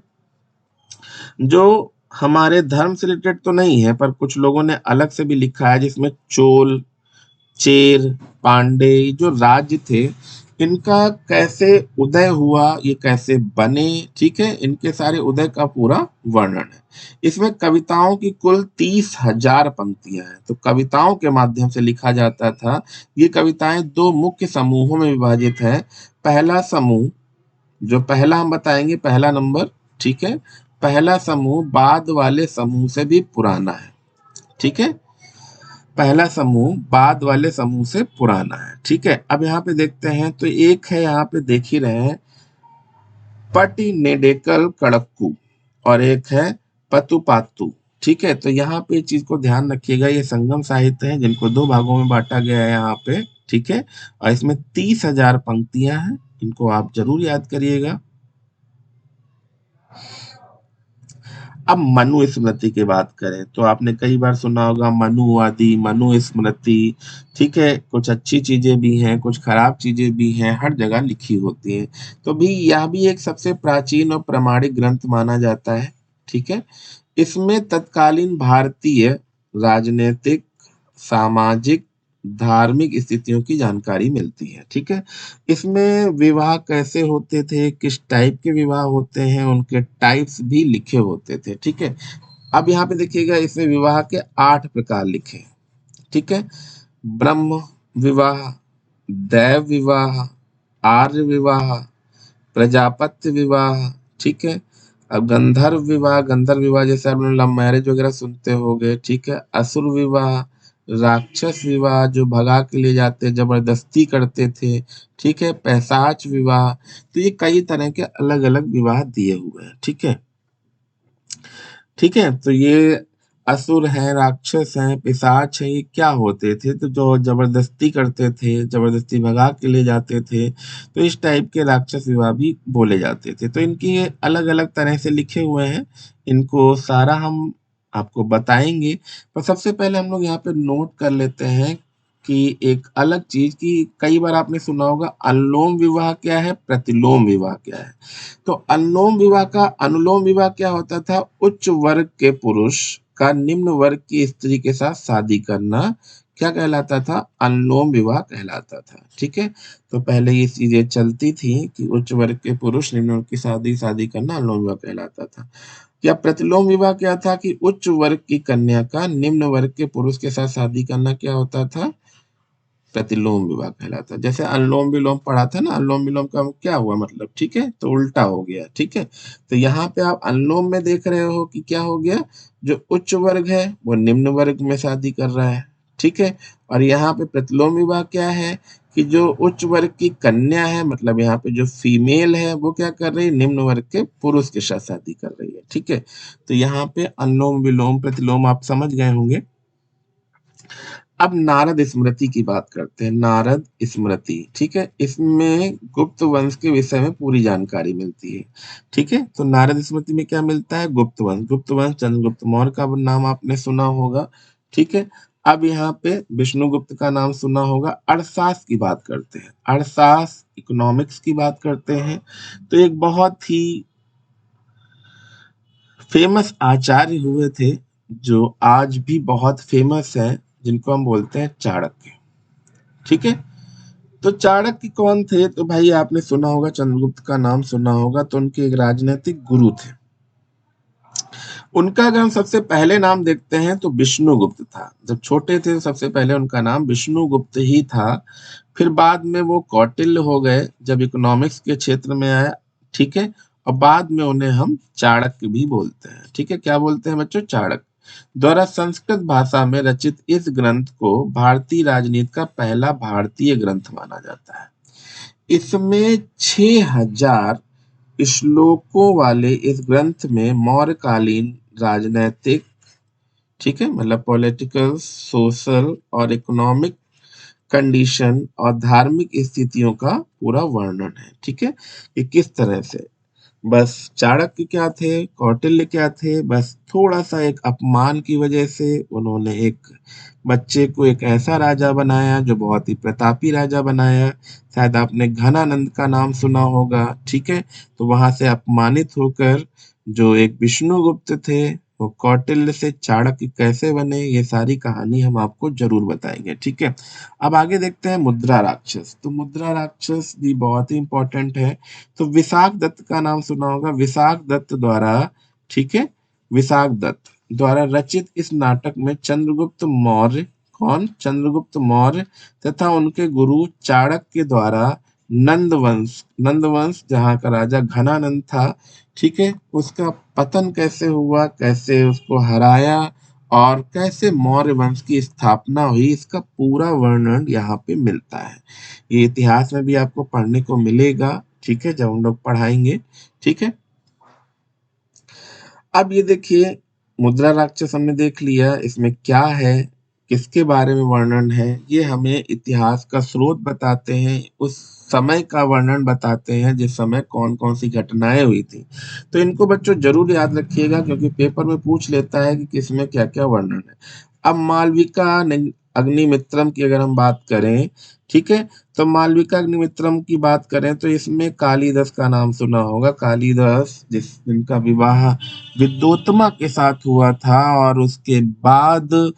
जो हमारे धर्म से रिलेटेड तो नहीं है पर कुछ लोगों ने अलग से भी लिखा है, जिसमें चोल, चेर, पांडे जो राज्य थे, इनका कैसे उदय हुआ, ये कैसे बने, ठीक है, इनके सारे उदय का पूरा वर्णन है। इसमें कविताओं की कुल 30,000 पंक्तियां हैं। तो कविताओं के माध्यम से लिखा जाता था। ये कविताएं दो मुख्य समूहों में विभाजित है। पहला समूह, जो पहला हम बताएंगे, पहला नंबर, ठीक है, पहला समूह बाद वाले समूह से भी पुराना है। ठीक है, पहला समूह बाद वाले समूह से पुराना है। ठीक है, अब यहाँ पे देखते हैं तो एक है, यहाँ पे देख ही रहे हैं, पटिनेडेकल कड़क्कू, और एक है पतुपातु। ठीक है, तो यहाँ पे चीज को ध्यान रखिएगा, ये संगम साहित्य है जिनको दो भागों में बांटा गया है यहाँ पे। ठीक है, और इसमें 30,000 पंक्तियां हैं, इनको आप जरूर याद करिएगा। अब मनु स्मृति की बात करें तो आपने कई बार सुना होगा मनुवादी, मनु स्मृति। ठीक है, कुछ अच्छी चीजें भी हैं, कुछ खराब चीजें भी हैं, हर जगह लिखी होती हैं। तो भी यह भी एक सबसे प्राचीन और प्रामाणिक ग्रंथ माना जाता है। ठीक है, इसमें तत्कालीन भारतीय राजनीतिक, सामाजिक, धार्मिक स्थितियों की जानकारी मिलती है। ठीक है, इसमें विवाह कैसे होते थे, किस टाइप के विवाह होते हैं, उनके टाइप्स भी लिखे होते थे। ठीक है, अब यहाँ पे देखिएगा इसमें विवाह के 8 प्रकार लिखे हैं। ठीक है, ब्रह्म विवाह, दैव विवाह, आर्य विवाह, प्रजापत्य विवाह। ठीक है, अब गंधर्व विवाह, गंधर्व विवाह जैसे आप लोग लव मैरिज वगैरह सुनते होंगे। ठीक है, असुर विवाह, राक्षस विवाह जो भगा के ले जाते जबरदस्ती करते थे। ठीक है, पैशाच विवाह। तो ये कई तरह के अलग अलग विवाह दिए हुए हैं। ठीक है, ठीक है, तो ये असुर हैं, राक्षस हैं, पिशाच हैं, ये क्या होते थे, तो जो जबरदस्ती करते थे, जबरदस्ती भगा के ले जाते थे, तो इस टाइप के राक्षस विवाह भी बोले जाते थे। तो इनकी ये अलग अलग तरह से लिखे हुए हैं, इनको सारा हम आपको बताएंगे। पर सबसे पहले हम लोग यहाँ पे नोट कर लेते हैं कि एक अलग चीज की कई बार आपने सुना होगा, अनुलोम विवाह क्या है, प्रतिलोम विवाह क्या है। तो अनुलोम विवाह का अनुलोम विवाह क्या होता था, उच्च वर्ग के पुरुष का निम्न वर्ग की स्त्री के साथ शादी करना क्या कहलाता था, अनुलोम विवाह कहलाता था। ठीक है, तो पहले ये चीजें चलती थी कि उच्च वर्ग के पुरुष निम्न वर्ग की शादी शादी करना अनुलोम विवाह कहलाता था। या प्रतिलोम विवाह क्या था कि उच्च वर्ग की कन्या का निम्न वर्ग के पुरुष के साथ शादी करना क्या होता था, प्रतिलोम विवाह कहलाता है। जैसे अनुलोम विलोम पढ़ा था ना, अनुलोम विलोम का क्या हुआ मतलब, ठीक है, तो उल्टा हो गया। ठीक है, तो यहाँ पे आप अनुलोम में देख रहे हो कि क्या हो गया, जो उच्च वर्ग है वो निम्न वर्ग में शादी कर रहा है। ठीक है, और यहाँ पे प्रतिलोम विवाह क्या है कि जो उच्च वर्ग की कन्या है, मतलब यहाँ पे जो फीमेल है वो क्या कर रही है, निम्न वर्ग के पुरुष के साथ शादी कर रही है। ठीक है, तो यहाँ पे अनुलोम विलोम प्रतिलोम आप समझ गए होंगे। अब नारद स्मृति की बात करते हैं, नारद स्मृति। ठीक है, इसमें गुप्त वंश के विषय में पूरी जानकारी मिलती है। ठीक है, तो नारद स्मृति में क्या मिलता है, गुप्त वंश, गुप्त वंश चंद्रगुप्त मौर्य का नाम आपने सुना होगा। ठीक है, अब यहाँ पे विष्णुगुप्त का नाम सुना होगा। अर्थशास्त्र की बात करते हैं, अर्थशास्त्र इकोनॉमिक्स की बात करते हैं, तो एक बहुत ही फेमस आचार्य हुए थे जो आज भी बहुत फेमस है, जिनको हम बोलते हैं चाणक्य। ठीक है, तो चाणक्य कौन थे, तो भाई आपने सुना होगा, चंद्रगुप्त का नाम सुना होगा, तो उनके एक राजनीतिक गुरु थे। उनका अगर हम सबसे पहले नाम देखते हैं तो विष्णुगुप्त था। जब छोटे थे तो सबसे पहले उनका नाम विष्णुगुप्त ही था। फिर बाद में वो कौटिल्य हो गए जब इकोनॉमिक्स के क्षेत्र में आया। ठीक है, और बाद में उन्हें हम चाणक्य भी बोलते हैं। ठीक है, क्या बोलते हैं बच्चों, चाणक्य द्वारा संस्कृत भाषा में रचित इस ग्रंथ को भारतीय राजनीति का पहला भारतीय ग्रंथ माना जाता है। इसमें 6000 श्लोकों वाले इस ग्रंथ में मौर्यकालीन राजनैतिक, ठीक है, मतलब पॉलिटिकल, सोशल और इकोनॉमिक कंडीशन और धार्मिक स्थितियों का पूरा वर्णन है। ठीक है, कि किस तरह से बस चाणक्य क्या थे, कौटिल्य क्या थे, बस थोड़ा सा एक अपमान की वजह से उन्होंने एक बच्चे को एक ऐसा राजा बनाया जो बहुत ही प्रतापी राजा बनाया। शायद आपने घनानंद का नाम सुना होगा। ठीक है, तो वहां से अपमानित होकर जो एक विष्णुगुप्त थे वो कौटिल्य से चाणक्य कैसे बने, ये सारी कहानी हम आपको जरूर बताएंगे। ठीक है, अब आगे देखते हैं मुद्रा राक्षस। तो मुद्रा राक्षस भी बहुत ही इंपॉर्टेंट है। तो विशाख दत्त का नाम सुना होगा, विशाख दत्त द्वारा, ठीक है, विशाख दत्त द्वारा रचित इस नाटक में चंद्रगुप्त मौर्य, कौन, चंद्रगुप्त मौर्य तथा उनके गुरु चाणक्य द्वारा नंदवंश, नंदवंश जहाँ का राजा घनानंद था, ठीक है, उसका पतन कैसे हुआ, कैसे उसको हराया और कैसे मौर्य वंश की स्थापना हुई, इसका पूरा वर्णन यहाँ पे मिलता है। ये इतिहास में भी आपको पढ़ने को मिलेगा। ठीक है, जब हम लोग पढ़ाएंगे। ठीक है, अब ये देखिए, मुद्रा राक्षस हमने देख लिया, इसमें क्या है, किसके बारे में वर्णन है, ये हमें इतिहास का स्रोत बताते हैं, उस समय का वर्णन बताते हैं जिस समय कौन कौन सी घटनाएं हुई थी। तो इनको बच्चों जरूर याद रखिएगा क्योंकि पेपर में पूछ लेता है कि किसमें क्या क्या वर्णन है। अब मालविका अग्निमित्रम की अगर हम बात करें, ठीक है, तो मालविका अग्निमित्रम की बात करें तो इसमें कालिदास का नाम सुना होगा। कालिदास जिनका विवाह विद्योत्तमा के साथ हुआ था और उसके बाद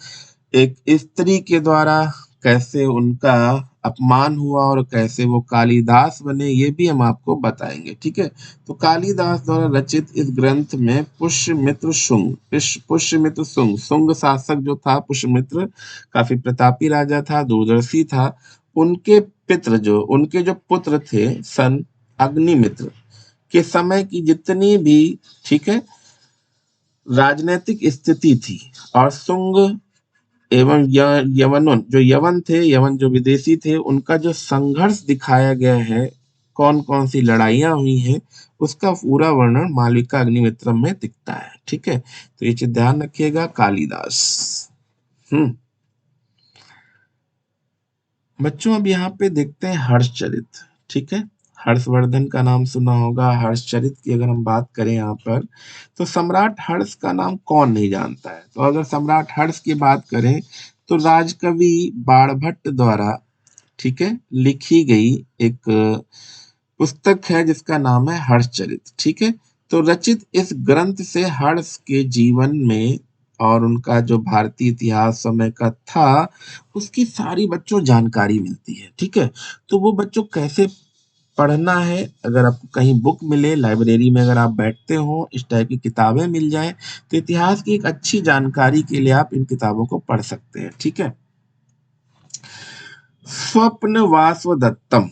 एक स्त्री के द्वारा कैसे उनका अपमान हुआ और कैसे वो कालिदास बने, ये भी हम आपको बताएंगे। ठीक है, तो कालिदास द्वारा रचित इस ग्रंथ में पुष्यमित्र शुंग शुंग शासक जो था, पुष्यमित्र काफी प्रतापी राजा था, दूरदर्शी था। उनके जो पुत्र थे सन अग्निमित्र के समय की जितनी भी, ठीक है, राजनीतिक स्थिति थी, और शुंग एवं यवन जो विदेशी थे, उनका जो संघर्ष दिखाया गया है, कौन कौन सी लड़ाइयां हुई हैं, उसका पूरा वर्णन मालविका अग्निमित्रम में दिखता है। ठीक है, तो ये चीज ध्यान रखिएगा। कालिदास। बच्चों अब यहाँ पे देखते हैं हर्षचरित। ठीक है, हर्षवर्धन का नाम सुना होगा। हर्षचरित की अगर हम बात करें यहाँ पर, तो सम्राट हर्ष का नाम कौन नहीं जानता है। तो अगर सम्राट हर्ष की बात करें तो राजकवि बाणभट्ट द्वारा, ठीक है, लिखी गई एक पुस्तक है जिसका नाम है हर्षचरित। ठीक है, तो रचित इस ग्रंथ से हर्ष के जीवन में और उनका जो भारतीय इतिहास समय का था, उसकी सारी बच्चों जानकारी मिलती है। ठीक है, तो वो बच्चों कैसे पढ़ना है, अगर आपको कहीं बुक मिले, लाइब्रेरी में अगर आप बैठते हो, इस टाइप की किताबें मिल जाए, तो इतिहास की एक अच्छी जानकारी के लिए आप इन किताबों को पढ़ सकते हैं। ठीक है, स्वप्न वासवदत्तम,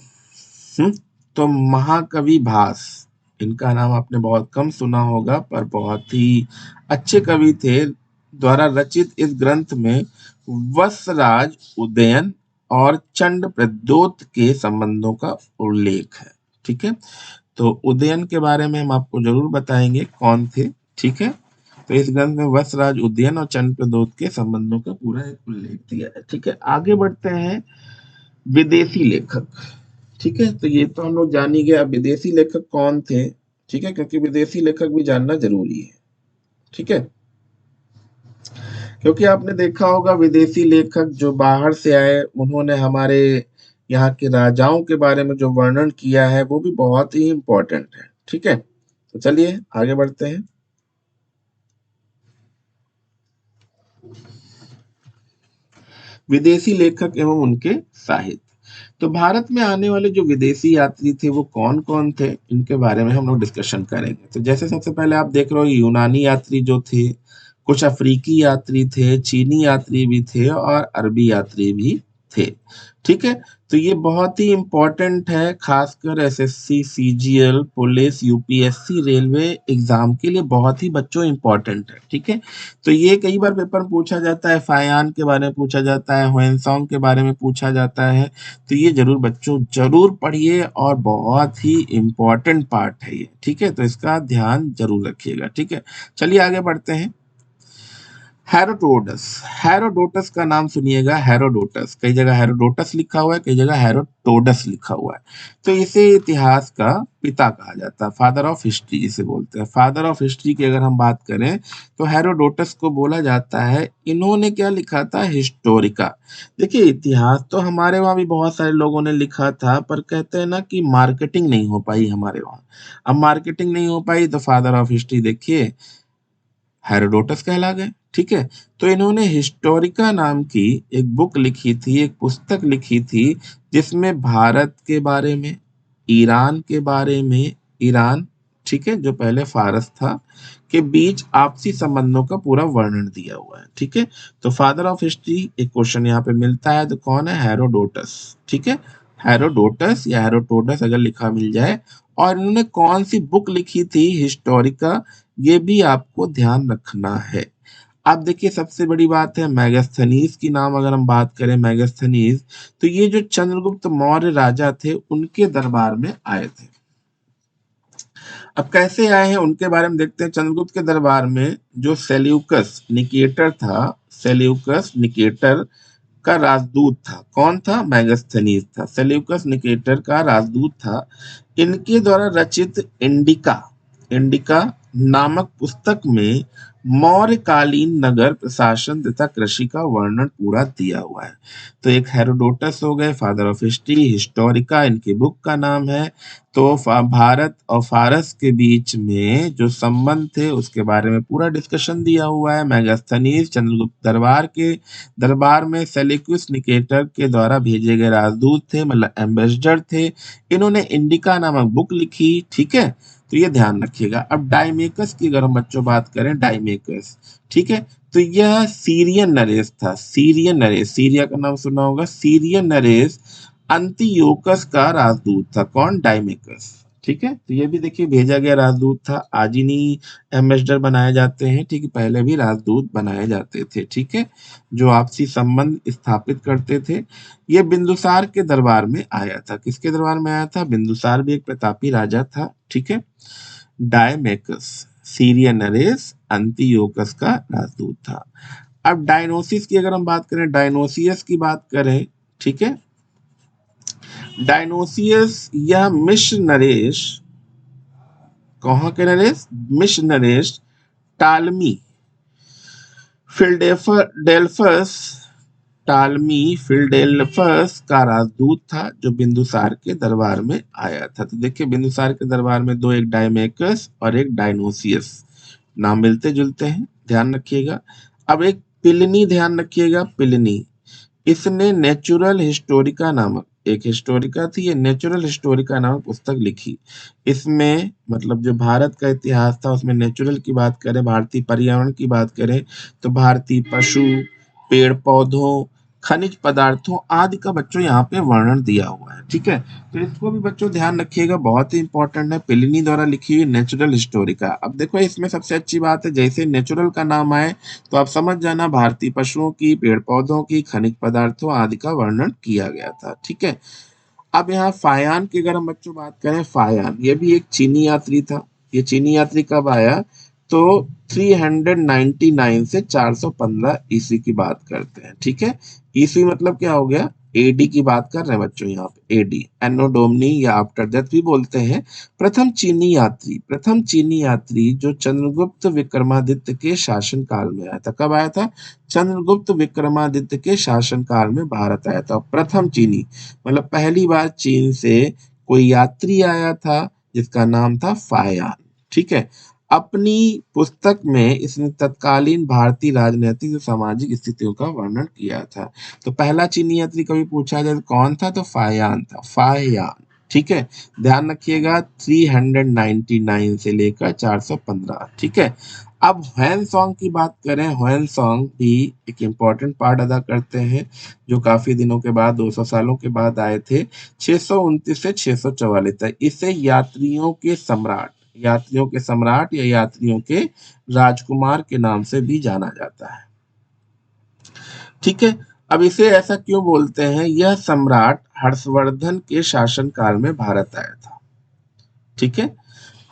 तो महाकवि भास, इनका नाम आपने बहुत कम सुना होगा, पर बहुत ही अच्छे कवि थे, द्वारा रचित इस ग्रंथ में वसराज उदयन और चंड प्रद्योत के संबंधों का उल्लेख है। ठीक है, तो उदयन के बारे में हम आपको जरूर बताएंगे कौन थे। ठीक है, तो इस ग्रंथ में वसराज उदयन और चंड प्रद्योत के संबंधों का पूरा एक उल्लेख दिया है। ठीक है, आगे बढ़ते हैं। विदेशी लेखक। ठीक है, तो ये तो हम लोग जान ही गए। अब विदेशी लेखक कौन थे, ठीक है, क्योंकि विदेशी लेखक भी जानना जरूरी है। ठीक है, क्योंकि आपने देखा होगा विदेशी लेखक जो बाहर से आए, उन्होंने हमारे यहाँ के राजाओं के बारे में जो वर्णन किया है, वो भी बहुत ही इंपॉर्टेंट है। ठीक है, तो चलिए आगे बढ़ते हैं। विदेशी लेखक एवं उनके साहित्य। तो भारत में आने वाले जो विदेशी यात्री थे वो कौन कौन थे, इनके बारे में हम लोग डिस्कशन करेंगे। तो जैसे सबसे पहले आप देख रहे हो, यूनानी यात्री जो थे, कुछ अफ्रीकी यात्री थे, चीनी यात्री भी थे और अरबी यात्री भी थे। ठीक है, तो ये बहुत ही इंपॉर्टेंट है, खासकर SSC, CGL, police, UPSC, railway exam के लिए बहुत ही बच्चों इंपॉर्टेंट है। ठीक है, तो ये कई बार पेपर में पूछा जाता है, फायान के बारे में पूछा जाता है, ह्वेनसांग के बारे में पूछा जाता है। तो ये जरूर बच्चों जरूर पढ़िए, और बहुत ही इंपॉर्टेंट पार्ट है ये। ठीक है, तो इसका ध्यान जरूर रखिएगा। ठीक है, चलिए आगे बढ़ते हैं। हेरोडोटस। हेरोडोटस का नाम सुनिएगा, हेरोडोटस, कई जगह हेरोडोटस लिखा हुआ है, कई जगह हेरोडोटस लिखा हुआ है। तो इसे इतिहास का पिता कहा जाता है, फादर ऑफ हिस्ट्री जिसे बोलते हैं। फादर ऑफ हिस्ट्री की अगर हम बात करें तो हेरोडोटस को बोला जाता है। इन्होंने क्या लिखा था, हिस्टोरिका। देखिए, इतिहास तो हमारे वहाँ भी बहुत सारे लोगों ने लिखा था, पर कहते हैं ना कि मार्केटिंग नहीं हो पाई हमारे वहाँ। अब मार्केटिंग नहीं हो पाई तो फादर ऑफ हिस्ट्री देखिए हेरोडोटस कहला गए। ठीक है, तो इन्होंने हिस्टोरिका नाम की एक बुक लिखी थी, एक पुस्तक लिखी थी, जिसमें भारत के बारे में, ईरान के बारे में, ईरान, ठीक है, जो पहले फारस था, के बीच आपसी संबंधों का पूरा वर्णन दिया हुआ है। ठीक है, तो फादर ऑफ हिस्ट्री एक क्वेश्चन यहाँ पे मिलता है, तो कौन है, हेरोडोटस। ठीक है, हेरोडोटस या हेरोडोटस अगर लिखा मिल जाए। और इन्होंने कौन सी बुक लिखी थी, हिस्टोरिका, ये भी आपको ध्यान रखना है। आप देखिए, सबसे बड़ी बात है मैगस्थनीज की नाम अगर हम बात करें, मैगस्थनीज, तो ये जो चंद्रगुप्त मौर्य राजा थे, उनके दरबार में आए थे। अब कैसे आए हैं उनके बारे में देखते हैं। चंद्रगुप्त के दरबार में जो सेल्यूकस निकेटर था, सेल्यूकस निकेटर का राजदूत था। कौन था, मैगस्थनीज था। सेल्यूकस निकेटर का राजदूत था। इनके द्वारा रचित इंडिका, इंडिका नामक पुस्तक में मौर्यकालीन नगर प्रशासन तथा कृषि का वर्णन पूरा दिया हुआ है। तो एक हेरोडोटस हो गए, फादर ऑफ हिस्ट्री, हिस्टोरिका इनकी बुक का नाम है। तो भारत और फारस के बीच में जो संबंध थे उसके बारे में पूरा डिस्कशन दिया हुआ है। मेगास्थनीज चंद्रगुप्त दरबार में सेल्यूकस निकेटर के द्वारा भेजे गए राजदूत थे, मतलब एम्बेसडर थे। इन्होंने इंडिका नामक बुक लिखी, ठीक है। तो ये ध्यान रखिएगा। अब डायमेकस की अगर हम बच्चों बात करें, डायमेकस, ठीक है, तो यह सीरियन नरेश था। सीरियन नरेश, सीरिया का नाम सुना होगा। सीरियन नरेश अंतियोकस का राजदूत था। कौन? डायमेकस, ठीक है। तो ये भी देखिए भेजा गया राजदूत था। आज ही नहीं एम्बेसडर बनाए जाते हैं, ठीक है, पहले भी राजदूत बनाए जाते थे, ठीक है, जो आपसी संबंध स्थापित करते थे। ये बिंदुसार के दरबार में आया था। किसके दरबार में आया था? बिंदुसार भी एक प्रतापी राजा था, ठीक है। डायमेकस सीरियन नरेश अंतियोकस का राजदूत था। अब डायनोसिस की अगर हम बात करें, डायनोसियस की बात करें, ठीक है, डायनोसियस यह मिस्र नरेश, कहाँ के नरेश? मिस्र नरेश टालमी फिलडेल्फस टालमी फिलडेल्फस का राजदूत था, जो बिंदुसार के दरबार में आया था। तो देखिए बिंदुसार के दरबार में दो, एक डायमेकस और एक डायनोसियस, नाम मिलते जुलते हैं, ध्यान रखिएगा। अब एक पिलिनी ध्यान रखिएगा, पिलिनी, इसने नेचुरल हिस्टोरिका नामक, एक हिस्टोरिका थी, ये नेचुरल हिस्टोरिका नामक पुस्तक लिखी। इसमें मतलब जो भारत का इतिहास था उसमें नेचुरल की बात करें, भारतीय पर्यावरण की बात करें, तो भारतीय पशु, पेड़ पौधों, खनिज पदार्थों आदि का बच्चों यहाँ पे वर्णन दिया हुआ है, ठीक है। तो इसको भी बच्चों ध्यान रखिएगा, बहुत ही इंपॉर्टेंट है। पिलिनी द्वारा लिखी हुई नेचुरल हिस्टोरिका। अब देखो इसमें सबसे अच्छी बात है, जैसे नेचुरल का नाम आए तो आप समझ जाना भारतीय पशुओं की, पेड़ पौधों की, खनिज पदार्थों आदि का वर्णन किया गया था, ठीक है। अब यहाँ फायान की अगर हम बच्चों बात करें, फायान ये भी एक चीनी यात्री था। ये चीनी यात्री कब आया? तो 399 से 415 ईस्वी की बात करते हैं, ठीक है। ईस्वी मतलब क्या हो गया? एडी की बात कर रहे हैं बच्चों यहाँ पे, एडी, एनो डोमनी या आफ्टर डेथ भी बोलते हैं। प्रथम चीनी यात्री जो चंद्रगुप्त विक्रमादित्य के शासन काल में आया था। कब आया था? चंद्रगुप्त विक्रमादित्य के शासन काल में भारत आया था। प्रथम चीनी मतलब पहली बार चीन से कोई यात्री आया था जिसका नाम था फायान, ठीक है। अपनी पुस्तक में इसने तत्कालीन भारतीय राजनीतिक और सामाजिक स्थितियों का वर्णन किया था। तो पहला चीनी यात्री कभी पूछा जाए तो कौन था? तो फायान था, फायान, ठीक है। ध्यान रखिएगा 399 से लेकर 415, ठीक है। अब ह्वेनसॉन्ग की बात करें, ह्वेनसॉन्ग भी एक इम्पॉर्टेंट पार्ट अदा करते हैं, जो काफी दिनों के बाद, 200 सालों के बाद आए थे, 629 से 644 तक। इसे यात्रियों के सम्राट या यात्रियों के राजकुमार के नाम से भी जाना जाता है, ठीक है। अब इसे ऐसा क्यों बोलते हैं? यह सम्राट हर्षवर्धन के शासनकाल में भारत आया था, ठीक है।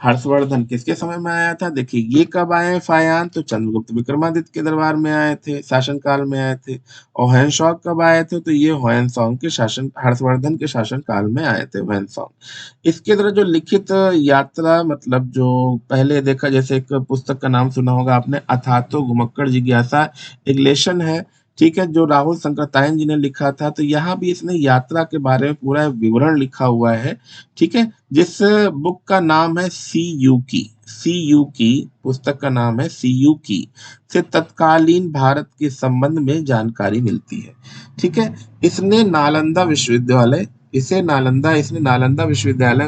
हर्षवर्धन किसके समय में आया था? देखिए ये कब आए फायान? तो चंद्रगुप्त विक्रमादित्य के दरबार में आए थे, शासनकाल में आए थे। और ह्वेनसॉन्ग कब आए थे? तो ये ह्वेनसॉन्ग के शासन, हर्षवर्धन के शासनकाल में आए थे ह्वेनसॉन्ग। इसके द्वारा जो लिखित यात्रा, मतलब जो पहले देखा, जैसे एक पुस्तक का नाम सुना होगा आपने, अथातो घुमक्कड़ जिज्ञासा, एक लेशन है, ठीक है, जो राहुल संकृतायन जी ने लिखा था। तो यहाँ भी इसने यात्रा के बारे में पूरा विवरण लिखा हुआ है, ठीक है। जिस बुक का नाम है सी यू की, सी यू की पुस्तक का नाम है सी यू की, से तत्कालीन भारत के संबंध में जानकारी मिलती है, ठीक है। इसने नालंदा विश्वविद्यालय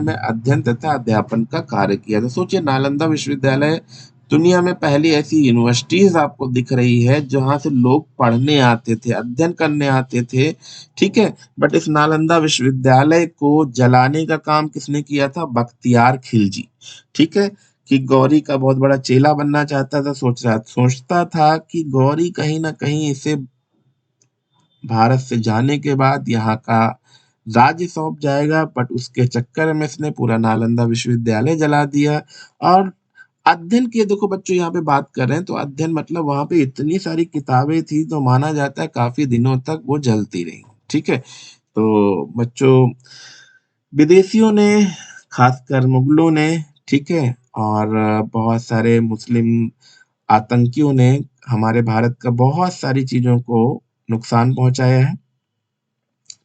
में अध्ययन तथा अध्यापन का कार्य किया। तो सोचिए नालंदा विश्वविद्यालय दुनिया में पहली ऐसी यूनिवर्सिटीज आपको दिख रही है जहां से लोग पढ़ने आते थे, अध्ययन करने आते थे, ठीक है। बट इस नालंदा विश्वविद्यालय को जलाने का काम किसने किया था? बख्तियार खिलजी, ठीक है। कि गौरी का बहुत बड़ा चेला बनना चाहता था, सोचता था कि गौरी कहीं ना कहीं इसे भारत से जाने के बाद यहाँ का राज्य सौंप जाएगा, बट उसके चक्कर में इसने पूरा नालंदा विश्वविद्यालय जला दिया। और अध्ययन की देखो बच्चों यहाँ पे बात कर रहे हैं, तो अध्ययन मतलब वहां पे इतनी सारी किताबें थी, तो माना जाता है काफी दिनों तक वो जलती रही, ठीक है। तो बच्चों विदेशियों ने, खासकर मुगलों ने, ठीक है, और बहुत सारे मुस्लिम आतंकियों ने हमारे भारत का बहुत सारी चीज़ों को नुकसान पहुँचाया है,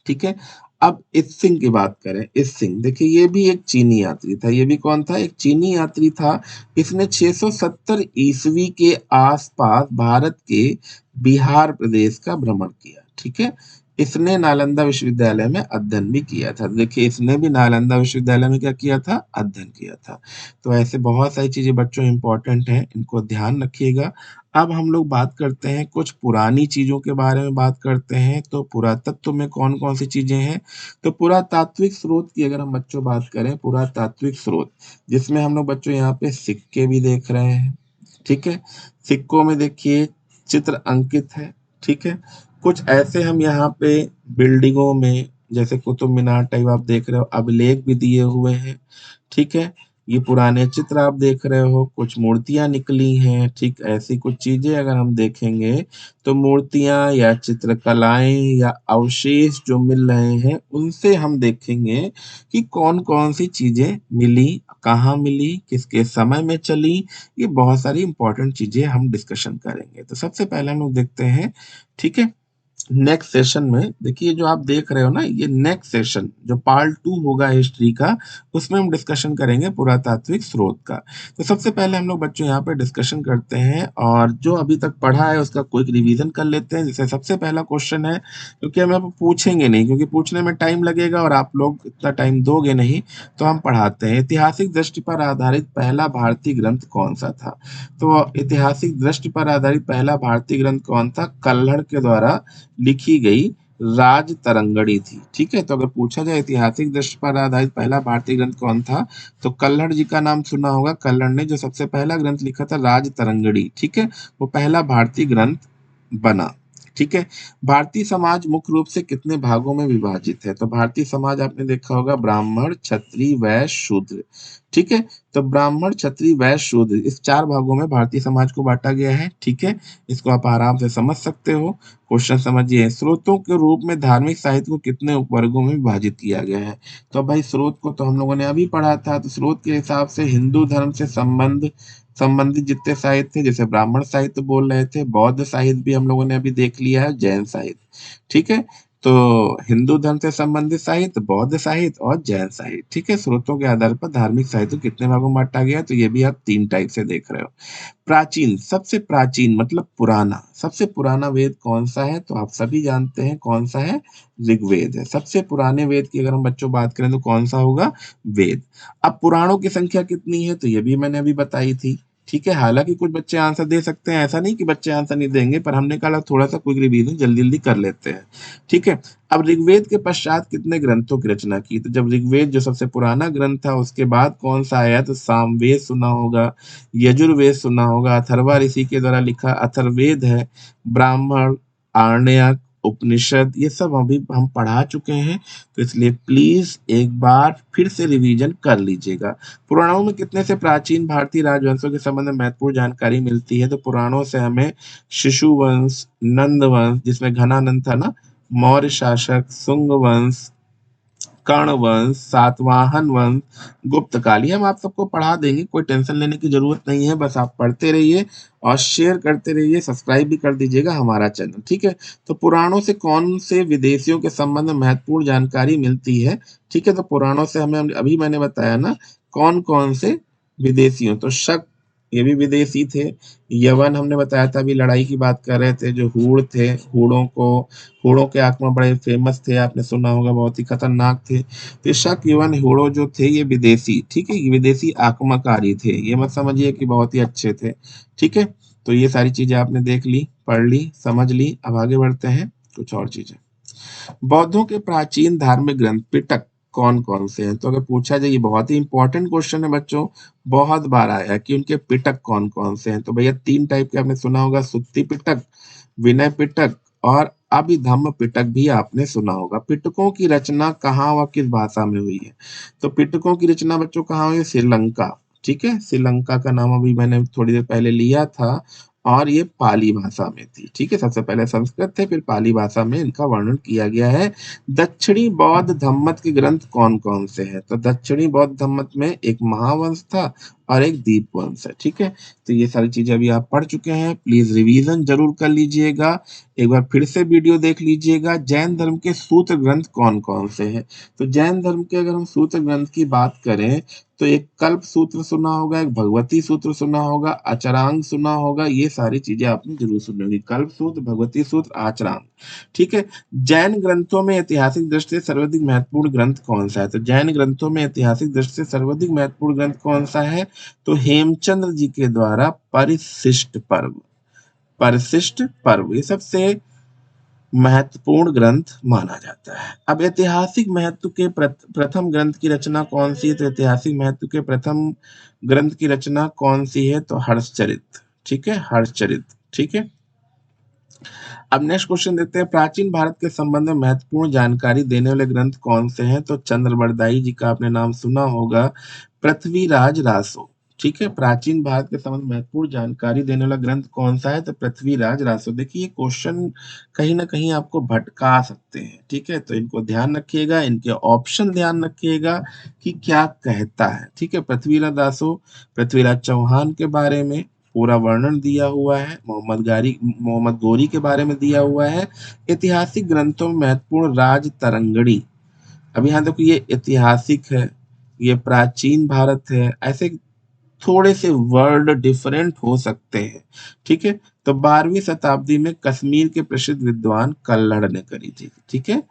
ठीक है? अब इस सिंह की बात करें, इस सिंह देखिए ये भी एक चीनी यात्री था। ये भी कौन था? एक चीनी यात्री था। इसने 670 ईस्वी के आस-पास भारत के बिहार प्रदेश का भ्रमण किया, ठीक है? इसने नालंदा विश्वविद्यालय में अध्ययन भी किया था। देखिए इसने भी नालंदा विश्वविद्यालय में क्या किया था? अध्ययन किया था। तो ऐसे बहुत सारी चीज़ें बच्चों इम्पोर्टेंट हैं, इनको ध्यान रखिएगा। अब हम लोग बात करते हैं कुछ पुरानी चीज़ों के बारे में बात करते हैं, तो पुरातत्व में कौन-कौन सी चीज़ें हैं? तो पुरातात्विक स्रोत की अगर हम बच्चों बात करें, पुरातात्विक स्रोत, जिसमें हम लोग बच्चों यहाँ पे सिक्के भी देख रहे हैं, ठीक है? सिक्कों में देखिए चित्र अंकित है, ठीक है? कुछ ऐसे हम यहाँ पे बिल्डिंगों में जैसे कुतुब मीनार टाइप आप देख रहे हो, अभिलेख भी दिए हुए हैं, ठीक है? ये पुराने चित्र आप देख रहे हो, कुछ मूर्तियाँ निकली हैं, ठीक ऐसी कुछ चीज़ें अगर हम देखेंगे, तो मूर्तियाँ या चित्रकलाएँ या अवशेष जो मिल रहे हैं, उनसे हम देखेंगे कि कौन-कौन सी चीज़ें मिली, कहाँ मिली, किसके समय में चली, ये बहुत सारी इम्पोर्टेंट चीज़ें हम डिस्कशन करेंगे। तो सबसे पहले हम लोग देखते हैं, ठीक है? नेक्स्ट सेशन में देखिए जो आप देख रहे हो ना, ये नेक्स्ट सेशन जो पार्ट 2 होगा हिस्ट्री का, उसमें हम डिस्कशन करेंगे पुरातात्विक स्रोत का। तो सबसे पहले हम लोग बच्चों यहाँ पे डिस्कशन करते हैं और जो अभी तक पढ़ा है उसका क्विक रिवीजन कर लेते हैं। जैसे सबसे पहला क्वेश्चन है, क्योंकि हम अब पूछेंगे नहीं, क्योंकि पूछने में टाइम लगेगा और आप लोग इतना टाइम दोगे नहीं, तो हम पढ़ाते हैं। ऐतिहासिक दृष्टि पर आधारित पहला भारतीय ग्रंथ कौन सा था? तो ऐतिहासिक दृष्टि पर आधारित पहला भारतीय ग्रंथ कौन था? कल्हड़ के द्वारा लिखी गई राज तरंगड़ी थी, ठीक है? तो अगर पूछा जाए ऐतिहासिक दृष्टि पर आधारित पहला भारतीय ग्रंथ कौन था, तो कल्हड़ जी का नाम सुना होगा। कल्हड़ ने जो सबसे पहला ग्रंथ लिखा था राज तरंगड़ी, ठीक है? वो पहला भारतीय ग्रंथ बना, ठीक है? भारतीय समाज मुख्य रूप से कितने भागों में विभाजित है? तो भारतीय समाज आपने देखा होगा ब्राह्मण, क्षत्रिय, वैश्य, शूद्र, ठीक है? तो ब्राह्मण, क्षत्रिय, वैश्य, शूद्र इस 4 भागों में भारतीय समाज को बाँटा गया है, ठीक है? इसको आप आराम से समझ सकते हो। क्वेश्चन समझिए, स्रोतों के रूप में धार्मिक साहित्य को कितने उपवर्गों में विभाजित किया गया है? तो भाई स्रोत को तो हम लोगों ने अभी पढ़ा था, तो स्रोत के हिसाब से हिंदू धर्म से संबंधित जितने साहित्य थे, जैसे ब्राह्मण साहित्य बोल रहे थे, बौद्ध साहित्य भी हम लोगों ने अभी देख लिया है, जैन साहित्य, ठीक है? तो हिंदू धर्म से संबंधित साहित्य, बौद्ध साहित्य और जैन साहित्य, ठीक है? स्रोतों के आधार पर धार्मिक साहित्य को कितने भागों में बाँटा गया है, तो ये भी आप 3 टाइप से देख रहे हो। प्राचीन, सबसे प्राचीन मतलब पुराना, सबसे पुराना वेद कौन-सा है? तो आप सभी जानते हैं कौन-सा है? ऋग्वेद है। सबसे पुराने वेद की अगर हम बच्चों बात करें तो कौन-सा होगा? वेद। अब पुराणों की संख्या कितनी है? तो ये भी मैंने अभी बताई थी, ठीक है? हालाँकि कुछ बच्चे आंसर दे सकते हैं, ऐसा नहीं कि बच्चे आंसर नहीं देंगे, पर हमने कहा थोड़ा-सा क्विक रिवीजन जल्दी-जल्दी कर लेते हैं, ठीक है? अब ऋग्वेद के पश्चात कितने ग्रंथों की रचना की? तो जब ऋग्वेद जो सबसे पुराना ग्रंथ था, उसके बाद कौन-सा आया? तो सामवेद सुना होगा, यजुर्वेद सुना होगा, अथर्वा ऋषि के द्वारा लिखा अथर्ववेद है, ब्राह्मण, आरण्यक, उपनिषद ये सब अभी हम पढ़ा चुके हैं, तो इसलिए प्लीज़ एक बार फिर से रिवीजन कर लीजिएगा। पुराणों में कितने से प्राचीन भारतीय राजवंशों के संबंध में महत्वपूर्ण जानकारी मिलती है? तो पुराणों से हमें शिशु वंश, नंद वंश जिसमें घनानंद था ना, मौर्य शासक, शुंग वंश, कर्ण वंश, सातवाहन वंश, गुप्तकाल, ये हम आप सबको पढ़ा देंगे, कोई टेंशन लेने की ज़रूरत नहीं है, बस आप पढ़ते रहिए और शेयर करते रहिए, सब्सक्राइब भी कर दीजिएगा हमारा चैनल, ठीक है? तो पुराणों से कौन से विदेशियों के संबंध में महत्वपूर्ण जानकारी मिलती है? ठीक है, तो पुराणों से हमें अभी मैंने बताया ना कौन-कौन से विदेशियों, तो शक ये भी विदेशी थे, यवन हमने बताया था अभी लड़ाई की बात कर रहे थे, जो हूण थे, हूणों के आक्रमण बड़े फेमस थे, आपने सुना होगा बहुत ही खतरनाक थे। तो शक, यवन, हूणों जो थे ये विदेशी, ठीक है? ये विदेशी आक्रमणकारी थे, ये मत समझिए कि बहुत ही अच्छे थे, ठीक है? तो ये सारी चीज़ें आपने देख ली, पढ़ ली, समझ ली, अब आगे बढ़ते हैं कुछ और चीज़ें। बौद्धों के प्राचीन धार्मिक ग्रंथ पिटक कौन-कौन से हैं? तो अगर पूछा जाए, ये बहुत ही इंपॉर्टेंट क्वेश्चन है बच्चों, बहुत बार आया है कि उनके पिटक कौन-कौन से हैं? तो भैया 3 टाइप के आपने सुना होगा, सुत्ति पिटक, विनय पिटक और अभिधम्म पिटक भी आपने सुना होगा। पिटकों की रचना कहाँ व किस भाषा में हुई है? तो पिटकों की रचना बच्चों कहाँ हुई है? श्रीलंका, ठीक है? श्रीलंका का नाम अभी मैंने थोड़ी देर पहले लिया था और ये पाली भाषा में थी। ठीक है, सबसे पहले संस्कृत थे, फिर पाली भाषा में इनका वर्णन किया गया है। दक्षिणी बौद्ध धम्मत के ग्रंथ कौन कौन से हैं? तो दक्षिणी बौद्ध धम्मत में एक महावंश था और एक दीपवंश है। ठीक है, तो ये सारी चीजें अभी आप पढ़ चुके हैं, प्लीज रिवीजन जरूर कर लीजिएगा। एक बार फिर से वीडियो देख लीजिएगा। जैन धर्म के सूत्र ग्रंथ कौन कौन से हैं? तो जैन धर्म के अगर हम सूत्र ग्रंथ की बात करें तो एक कल्प सूत्र सुना होगा, एक भगवती सूत्र सुना होगा, आचरांग सुना होगा। ये सारी चीजें आपने जरूर सुनी होगी, कल्प सूत्र, भगवती सूत्र, आचरांग। ठीक है, जैन ग्रंथों में ऐतिहासिक दृष्टि से सर्वाधिक महत्वपूर्ण ग्रंथ कौन सा है? तो जैन ग्रंथों में ऐतिहासिक दृष्टि से सर्वाधिक महत्वपूर्ण ग्रंथ कौन सा है? तो हेमचंद्र जी के द्वारा परिशिष्ट पर्व, परिशिष्ट पर्व ये सबसे महत्वपूर्ण ग्रंथ माना जाता है। अब ऐतिहासिक महत्व के प्रथम ग्रंथ की रचना कौन सी है? तो ऐतिहासिक महत्व के प्रथम ग्रंथ की रचना कौन सी है? तो हर्षचरित। ठीक है, हर्षचरित। ठीक है, अब नेक्स्ट क्वेश्चन देखते हैं, प्राचीन भारत के संबंध में महत्वपूर्ण जानकारी देने वाले ग्रंथ कौन से हैं? तो चंद्रबरदाई जी का आपने नाम सुना होगा, पृथ्वीराज रासो। ठीक है, प्राचीन भारत के संबंध में महत्वपूर्ण जानकारी देने वाला ग्रंथ कौन सा है? तो पृथ्वीराज रासो। देखिए ये क्वेश्चन कहीं ना कहीं आपको भटका सकते हैं। ठीक है, तो इनको ध्यान रखिएगा, इनके ऑप्शन ध्यान रखिएगा कि क्या कहता है। ठीक है, पृथ्वीराज रासो पृथ्वीराज चौहान के बारे में पूरा वर्णन दिया हुआ है, मोहम्मद गोरी के बारे में दिया हुआ है। ऐतिहासिक ग्रंथों में महत्वपूर्ण राज तरंगड़ी। अब यहाँ देखो ये ऐतिहासिक है, ये प्राचीन भारत है, ऐसे थोड़े से वर्ड डिफरेंट हो सकते हैं। ठीक है, तो 12वीं शताब्दी में कश्मीर के प्रसिद्ध विद्वान कल्हड़ ने करी थी। ठीक है,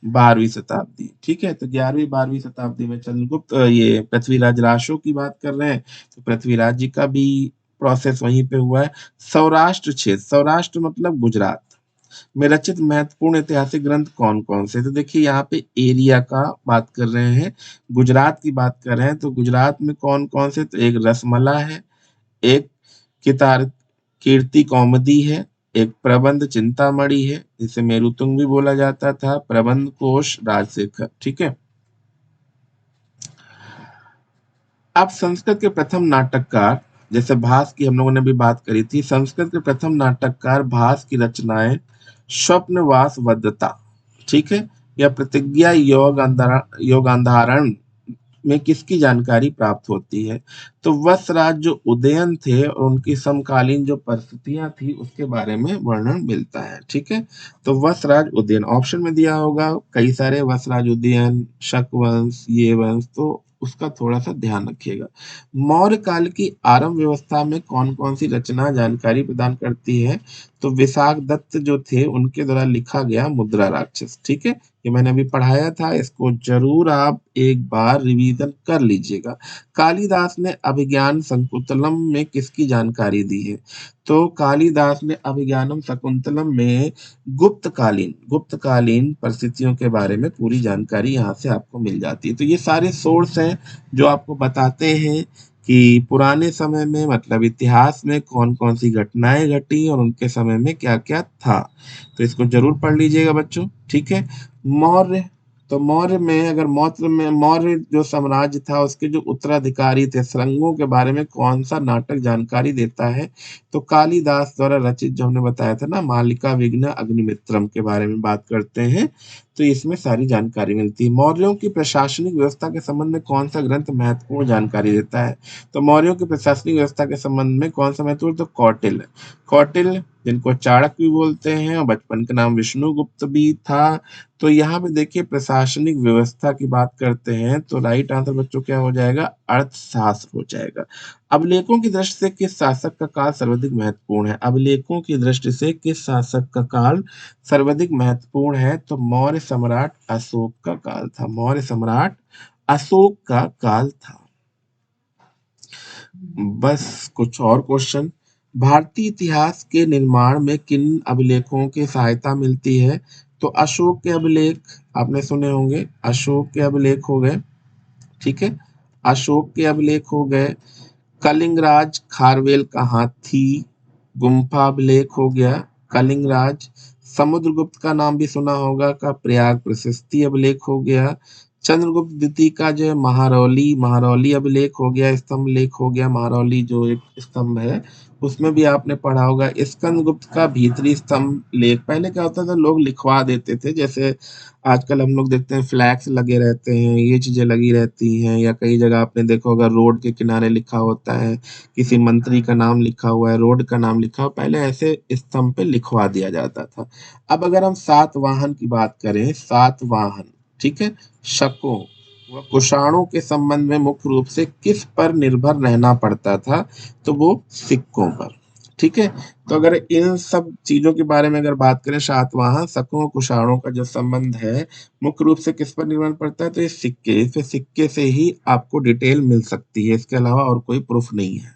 12वीं शताब्दी। ठीक है, तो 11वीं 12वीं शताब्दी में चंद्रगुप्त, ये पृथ्वीराज रासो की बात कर रहे हैं, तो पृथ्वीराज जी का भी प्रोसेस वहीं पे हुआ है। सौराष्ट्र क्षेत्र, सौराष्ट्र मतलब गुजरात में रचित महत्वपूर्ण ऐतिहासिक ग्रंथ कौन कौन से? तो देखिए यहाँ पे एरिया का बात कर रहे हैं, गुजरात की बात कर रहे हैं, तो गुजरात में कौन कौन से? तो एक रसमला है, एक कितार कीर्ति कौमुदी है, एक प्रबंध चिंतामणि है, जिसे मेरुतुंग भी बोला जाता था, प्रबंध कोश राजशेखर। ठीक है, अब संस्कृत के प्रथम नाटककार, जैसे भास की हम लोगों ने भी बात करी थी, संस्कृत के प्रथम नाटककार भास की रचनाएं स्वप्नवास वदता। ठीक है, या प्रतिज्ञा योगांधारण में किसकी जानकारी प्राप्त होती है? तो वत्सराज जो उदयन थे और उनकी समकालीन जो परिस्थितियां थी उसके बारे में वर्णन मिलता है। ठीक है, तो वत्सराज उदयन ऑप्शन में दिया होगा, कई सारे वत्सराज उदयन, शक वंश, ये वंश, तो उसका थोड़ा सा ध्यान रखिएगा। मौर्य काल की आरंभ व्यवस्था में कौन कौन सी रचना जानकारी प्रदान करती है? तो विशाख दत्त जो थे उनके द्वारा लिखा गया मुद्रा राक्षस। ठीक है, ये मैंने अभी पढ़ाया था, इसको जरूर आप एक बार रिवीजन कर लीजिएगा। कालिदास ने अभिज्ञान शकुंतलम में किसकी जानकारी दी है? तो कालिदास ने अभिज्ञानम शकुंतलम में गुप्तकालीन परिस्थितियों के बारे में पूरी जानकारी यहाँ से आपको मिल जाती है। तो ये सारे सोर्स हैं जो आपको बताते हैं कि पुराने समय में मतलब इतिहास में कौन कौन सी घटनाएं घटी और उनके समय में क्या क्या था। तो इसको जरूर पढ़ लीजिएगा बच्चों। ठीक है, मौर्य, तो मौर्य में अगर मौर्य जो साम्राज्य था उसके जो उत्तराधिकारी थे श्रृंगों के बारे में कौन सा नाटक जानकारी देता है? तो कालिदास द्वारा रचित जो हमने बताया था ना, मालिका विघ्न अग्निमित्रम के बारे में बात करते हैं, तो इसमें सारी जानकारी मिलती है। मौर्यों की प्रशासनिक व्यवस्था के संबंध में कौन सा ग्रंथ महत्वपूर्ण जानकारी देता है? तो मौर्यों की प्रशासनिक व्यवस्था के संबंध में कौन सा महत्वपूर्ण? तो कौटिल्य, कौटिल्य जिनको चाणक्य भी बोलते हैं और बचपन का नाम विष्णुगुप्त भी था। तो यहाँ पे देखिए प्रशासनिक व्यवस्था की बात करते हैं, तो राइट आंसर बच्चों क्या हो जाएगा? अर्थशास्त्र हो जाएगा। अभिलेखों की दृष्टि से किस शासक का काल सर्वाधिक महत्वपूर्ण है? अभिलेखों की दृष्टि से किस शासक का काल सर्वाधिक महत्वपूर्ण है? तो मौर्य सम्राट अशोक का काल था, मौर्य सम्राट अशोक का काल था। बस कुछ और क्वेश्चन, भारतीय इतिहास के निर्माण में किन अभिलेखों की सहायता मिलती है? तो अशोक के अभिलेख आपने सुने होंगे, अशोक के अभिलेख हो गए। ठीक है, अशोक के अभिलेख हो गए। कलिंगराज खारवेल का हाथी गुम्फा अभिलेख हो गया, कलिंगराज। समुद्रगुप्त का नाम भी सुना होगा, का प्रयाग प्रशस्ति अभिलेख हो गया। चंद्रगुप्त द्वितीय का जो है महारौली अभिलेख हो गया, स्तंभ लेख हो गया, महारौली जो एक स्तंभ है उसमें भी आपने पढ़ा होगा स्कंदगुप्त का भीतरी स्तंभ लेख। पहले क्या होता था, लोग लिखवा देते थे, जैसे आजकल हम लोग देखते हैं फ्लैक्स लगे रहते हैं, ये चीजें लगी रहती हैं, या कई जगह आपने देखा होगा रोड के किनारे लिखा होता है, किसी मंत्री का नाम लिखा हुआ है, रोड का नाम लिखा हुआ, पहले ऐसे स्तंभ पे लिखवा दिया जाता था। अब अगर हम सातवाहन की बात करें, सातवाहन, ठीक है, शकों व कुषाणों के संबंध में मुख्य रूप से किस पर निर्भर रहना पड़ता था, तो वो सिक्कों पर। ठीक है, तो अगर इन सब चीजों के बारे में अगर बात करें, सातवाहन, शकों और कुषाणों का जो संबंध है मुख्य रूप से किस पर निर्भर पड़ता है, तो ये सिक्के, इस पे सिक्के से ही आपको डिटेल मिल सकती है, इसके अलावा और कोई प्रूफ नहीं है।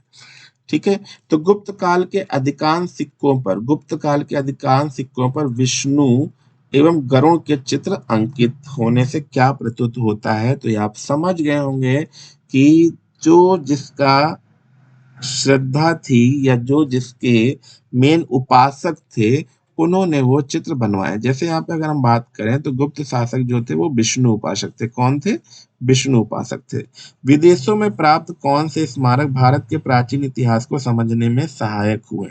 ठीक है, तो गुप्त काल के अधिकांश सिक्कों पर, गुप्त काल के अधिकांश सिक्कों पर विष्णु एवं गरुड़ के चित्र अंकित होने से क्या प्रतीत होता है, तो ये आप समझ गए होंगे कि जो जिसका श्रद्धा थी, या जो जिसके मेन उपासक थे, उन्होंने वो चित्र बनवाए। जैसे यहाँ पे अगर हम बात करें तो गुप्त शासक जो थे वो विष्णु उपासक थे। कौन थे? विष्णु उपासक थे। विदेशों में प्राप्त कौन से स्मारक भारत के प्राचीन इतिहास को समझने में सहायक हुए?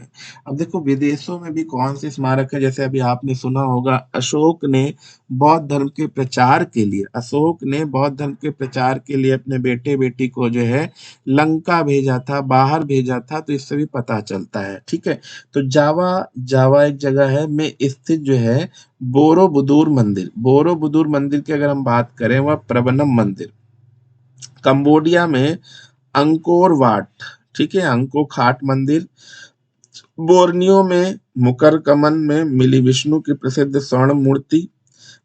अब देखो, विदेशों में भी कौन से स्मारक है, जैसे अभी आपने सुना होगा अशोक ने बौद्ध धर्म के प्रचार के लिए, अशोक ने बौद्ध धर्म के प्रचार के लिए अपने बेटे बेटी को जो है लंका भेजा था, बाहर भेजा था, तो इससे भी पता चलता है। ठीक है, तो जावा, जावा एक जगह है में स्थित जो है बोरोबुदुर मंदिर, बोरोबुदुर मंदिर की अगर हम बात करें, वह प्रबनम मंदिर, कंबोडिया में अंकोर वाट, ठीक है, अंको खाट मंदिर, बोर्नियो में मुकरकमन में मिली विष्णु की प्रसिद्ध स्वर्ण मूर्ति,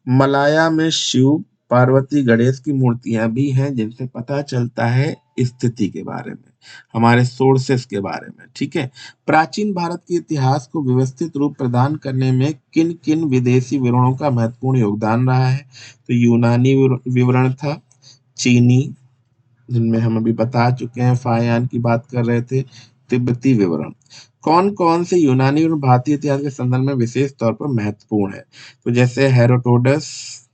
मलाया में शिव पार्वती गणेश की मूर्तियां भी हैं, जिनसे पता चलता है स्थिति के बारे में, हमारे सोर्सेस के बारे में। ठीक है, प्राचीन भारत के इतिहास को व्यवस्थित रूप प्रदान करने में किन किन विदेशी विवरणों का महत्वपूर्ण योगदान रहा है, तो यूनानी विवरण था, चीनी, जिनमें हम अभी बता चुके हैं, फायान की बात कर रहे थे, तिब्बती विवरण। कौन कौन से यूनानी और भारतीय इतिहास के संदर्भ में विशेष तौर पर महत्वपूर्ण है, तो जैसे हेरोडोटस,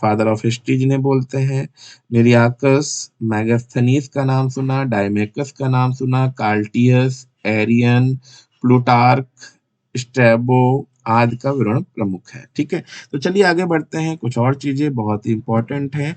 फादर ऑफ हिस्ट्री जिन्हें बोलते हैं, निरियाकस, मैगस्थनीज का नाम सुना, डायमेकस का नाम सुना, कार्टियस, एरियन, प्लूटार्क, स्ट्रैबो आदि का विवरण प्रमुख है। ठीक है, तो चलिए आगे बढ़ते हैं, कुछ और चीजें बहुत ही इंपॉर्टेंट है।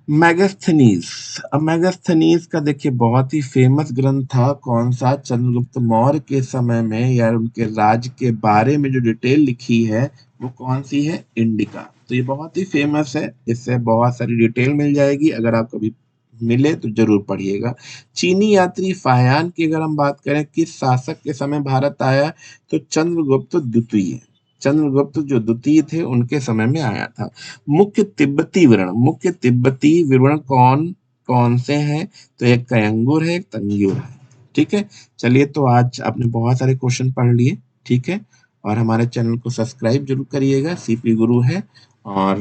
मैगस्थनीज, अब मैगस्थनीज का देखिए बहुत ही फेमस ग्रंथ था, कौन सा? चंद्रगुप्त मौर्य के समय में या उनके राज्य के बारे में जो डिटेल लिखी है वो कौन सी है? इंडिका। तो ये बहुत ही फेमस है, इससे बहुत सारी डिटेल मिल जाएगी, अगर आप कभी मिले तो जरूर पढ़िएगा। चीनी यात्री फाह्यान की अगर हम बात करें, किस शासक के समय भारत आया, तो चंद्रगुप्त द्वितीय, चंद्रगुप्त जो द्वितीय थे उनके समय में आया था। मुख्य तिब्बती विवरण, मुख्य तिब्बती विवरण कौन कौन से हैं, तो एक कयंगुर है, एक तंगुर है। ठीक है, चलिए, तो आज आपने बहुत सारे क्वेश्चन पढ़ लिए। ठीक है, और हमारे चैनल को सब्सक्राइब जरूर करिएगा, सीपी गुरु है, और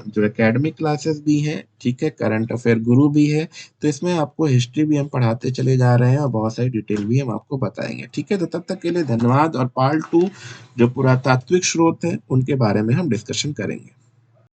जो एकेडमिक क्लासेस भी हैं, ठीक है, करंट अफेयर गुरु भी है, तो इसमें आपको हिस्ट्री भी हम पढ़ाते चले जा रहे हैं, और बहुत सारी डिटेल भी हम आपको बताएंगे। ठीक है, तो तब तक के लिए धन्यवाद, और पार्ट 2 जो पुरातात्विक स्रोत है उनके बारे में हम डिस्कशन करेंगे।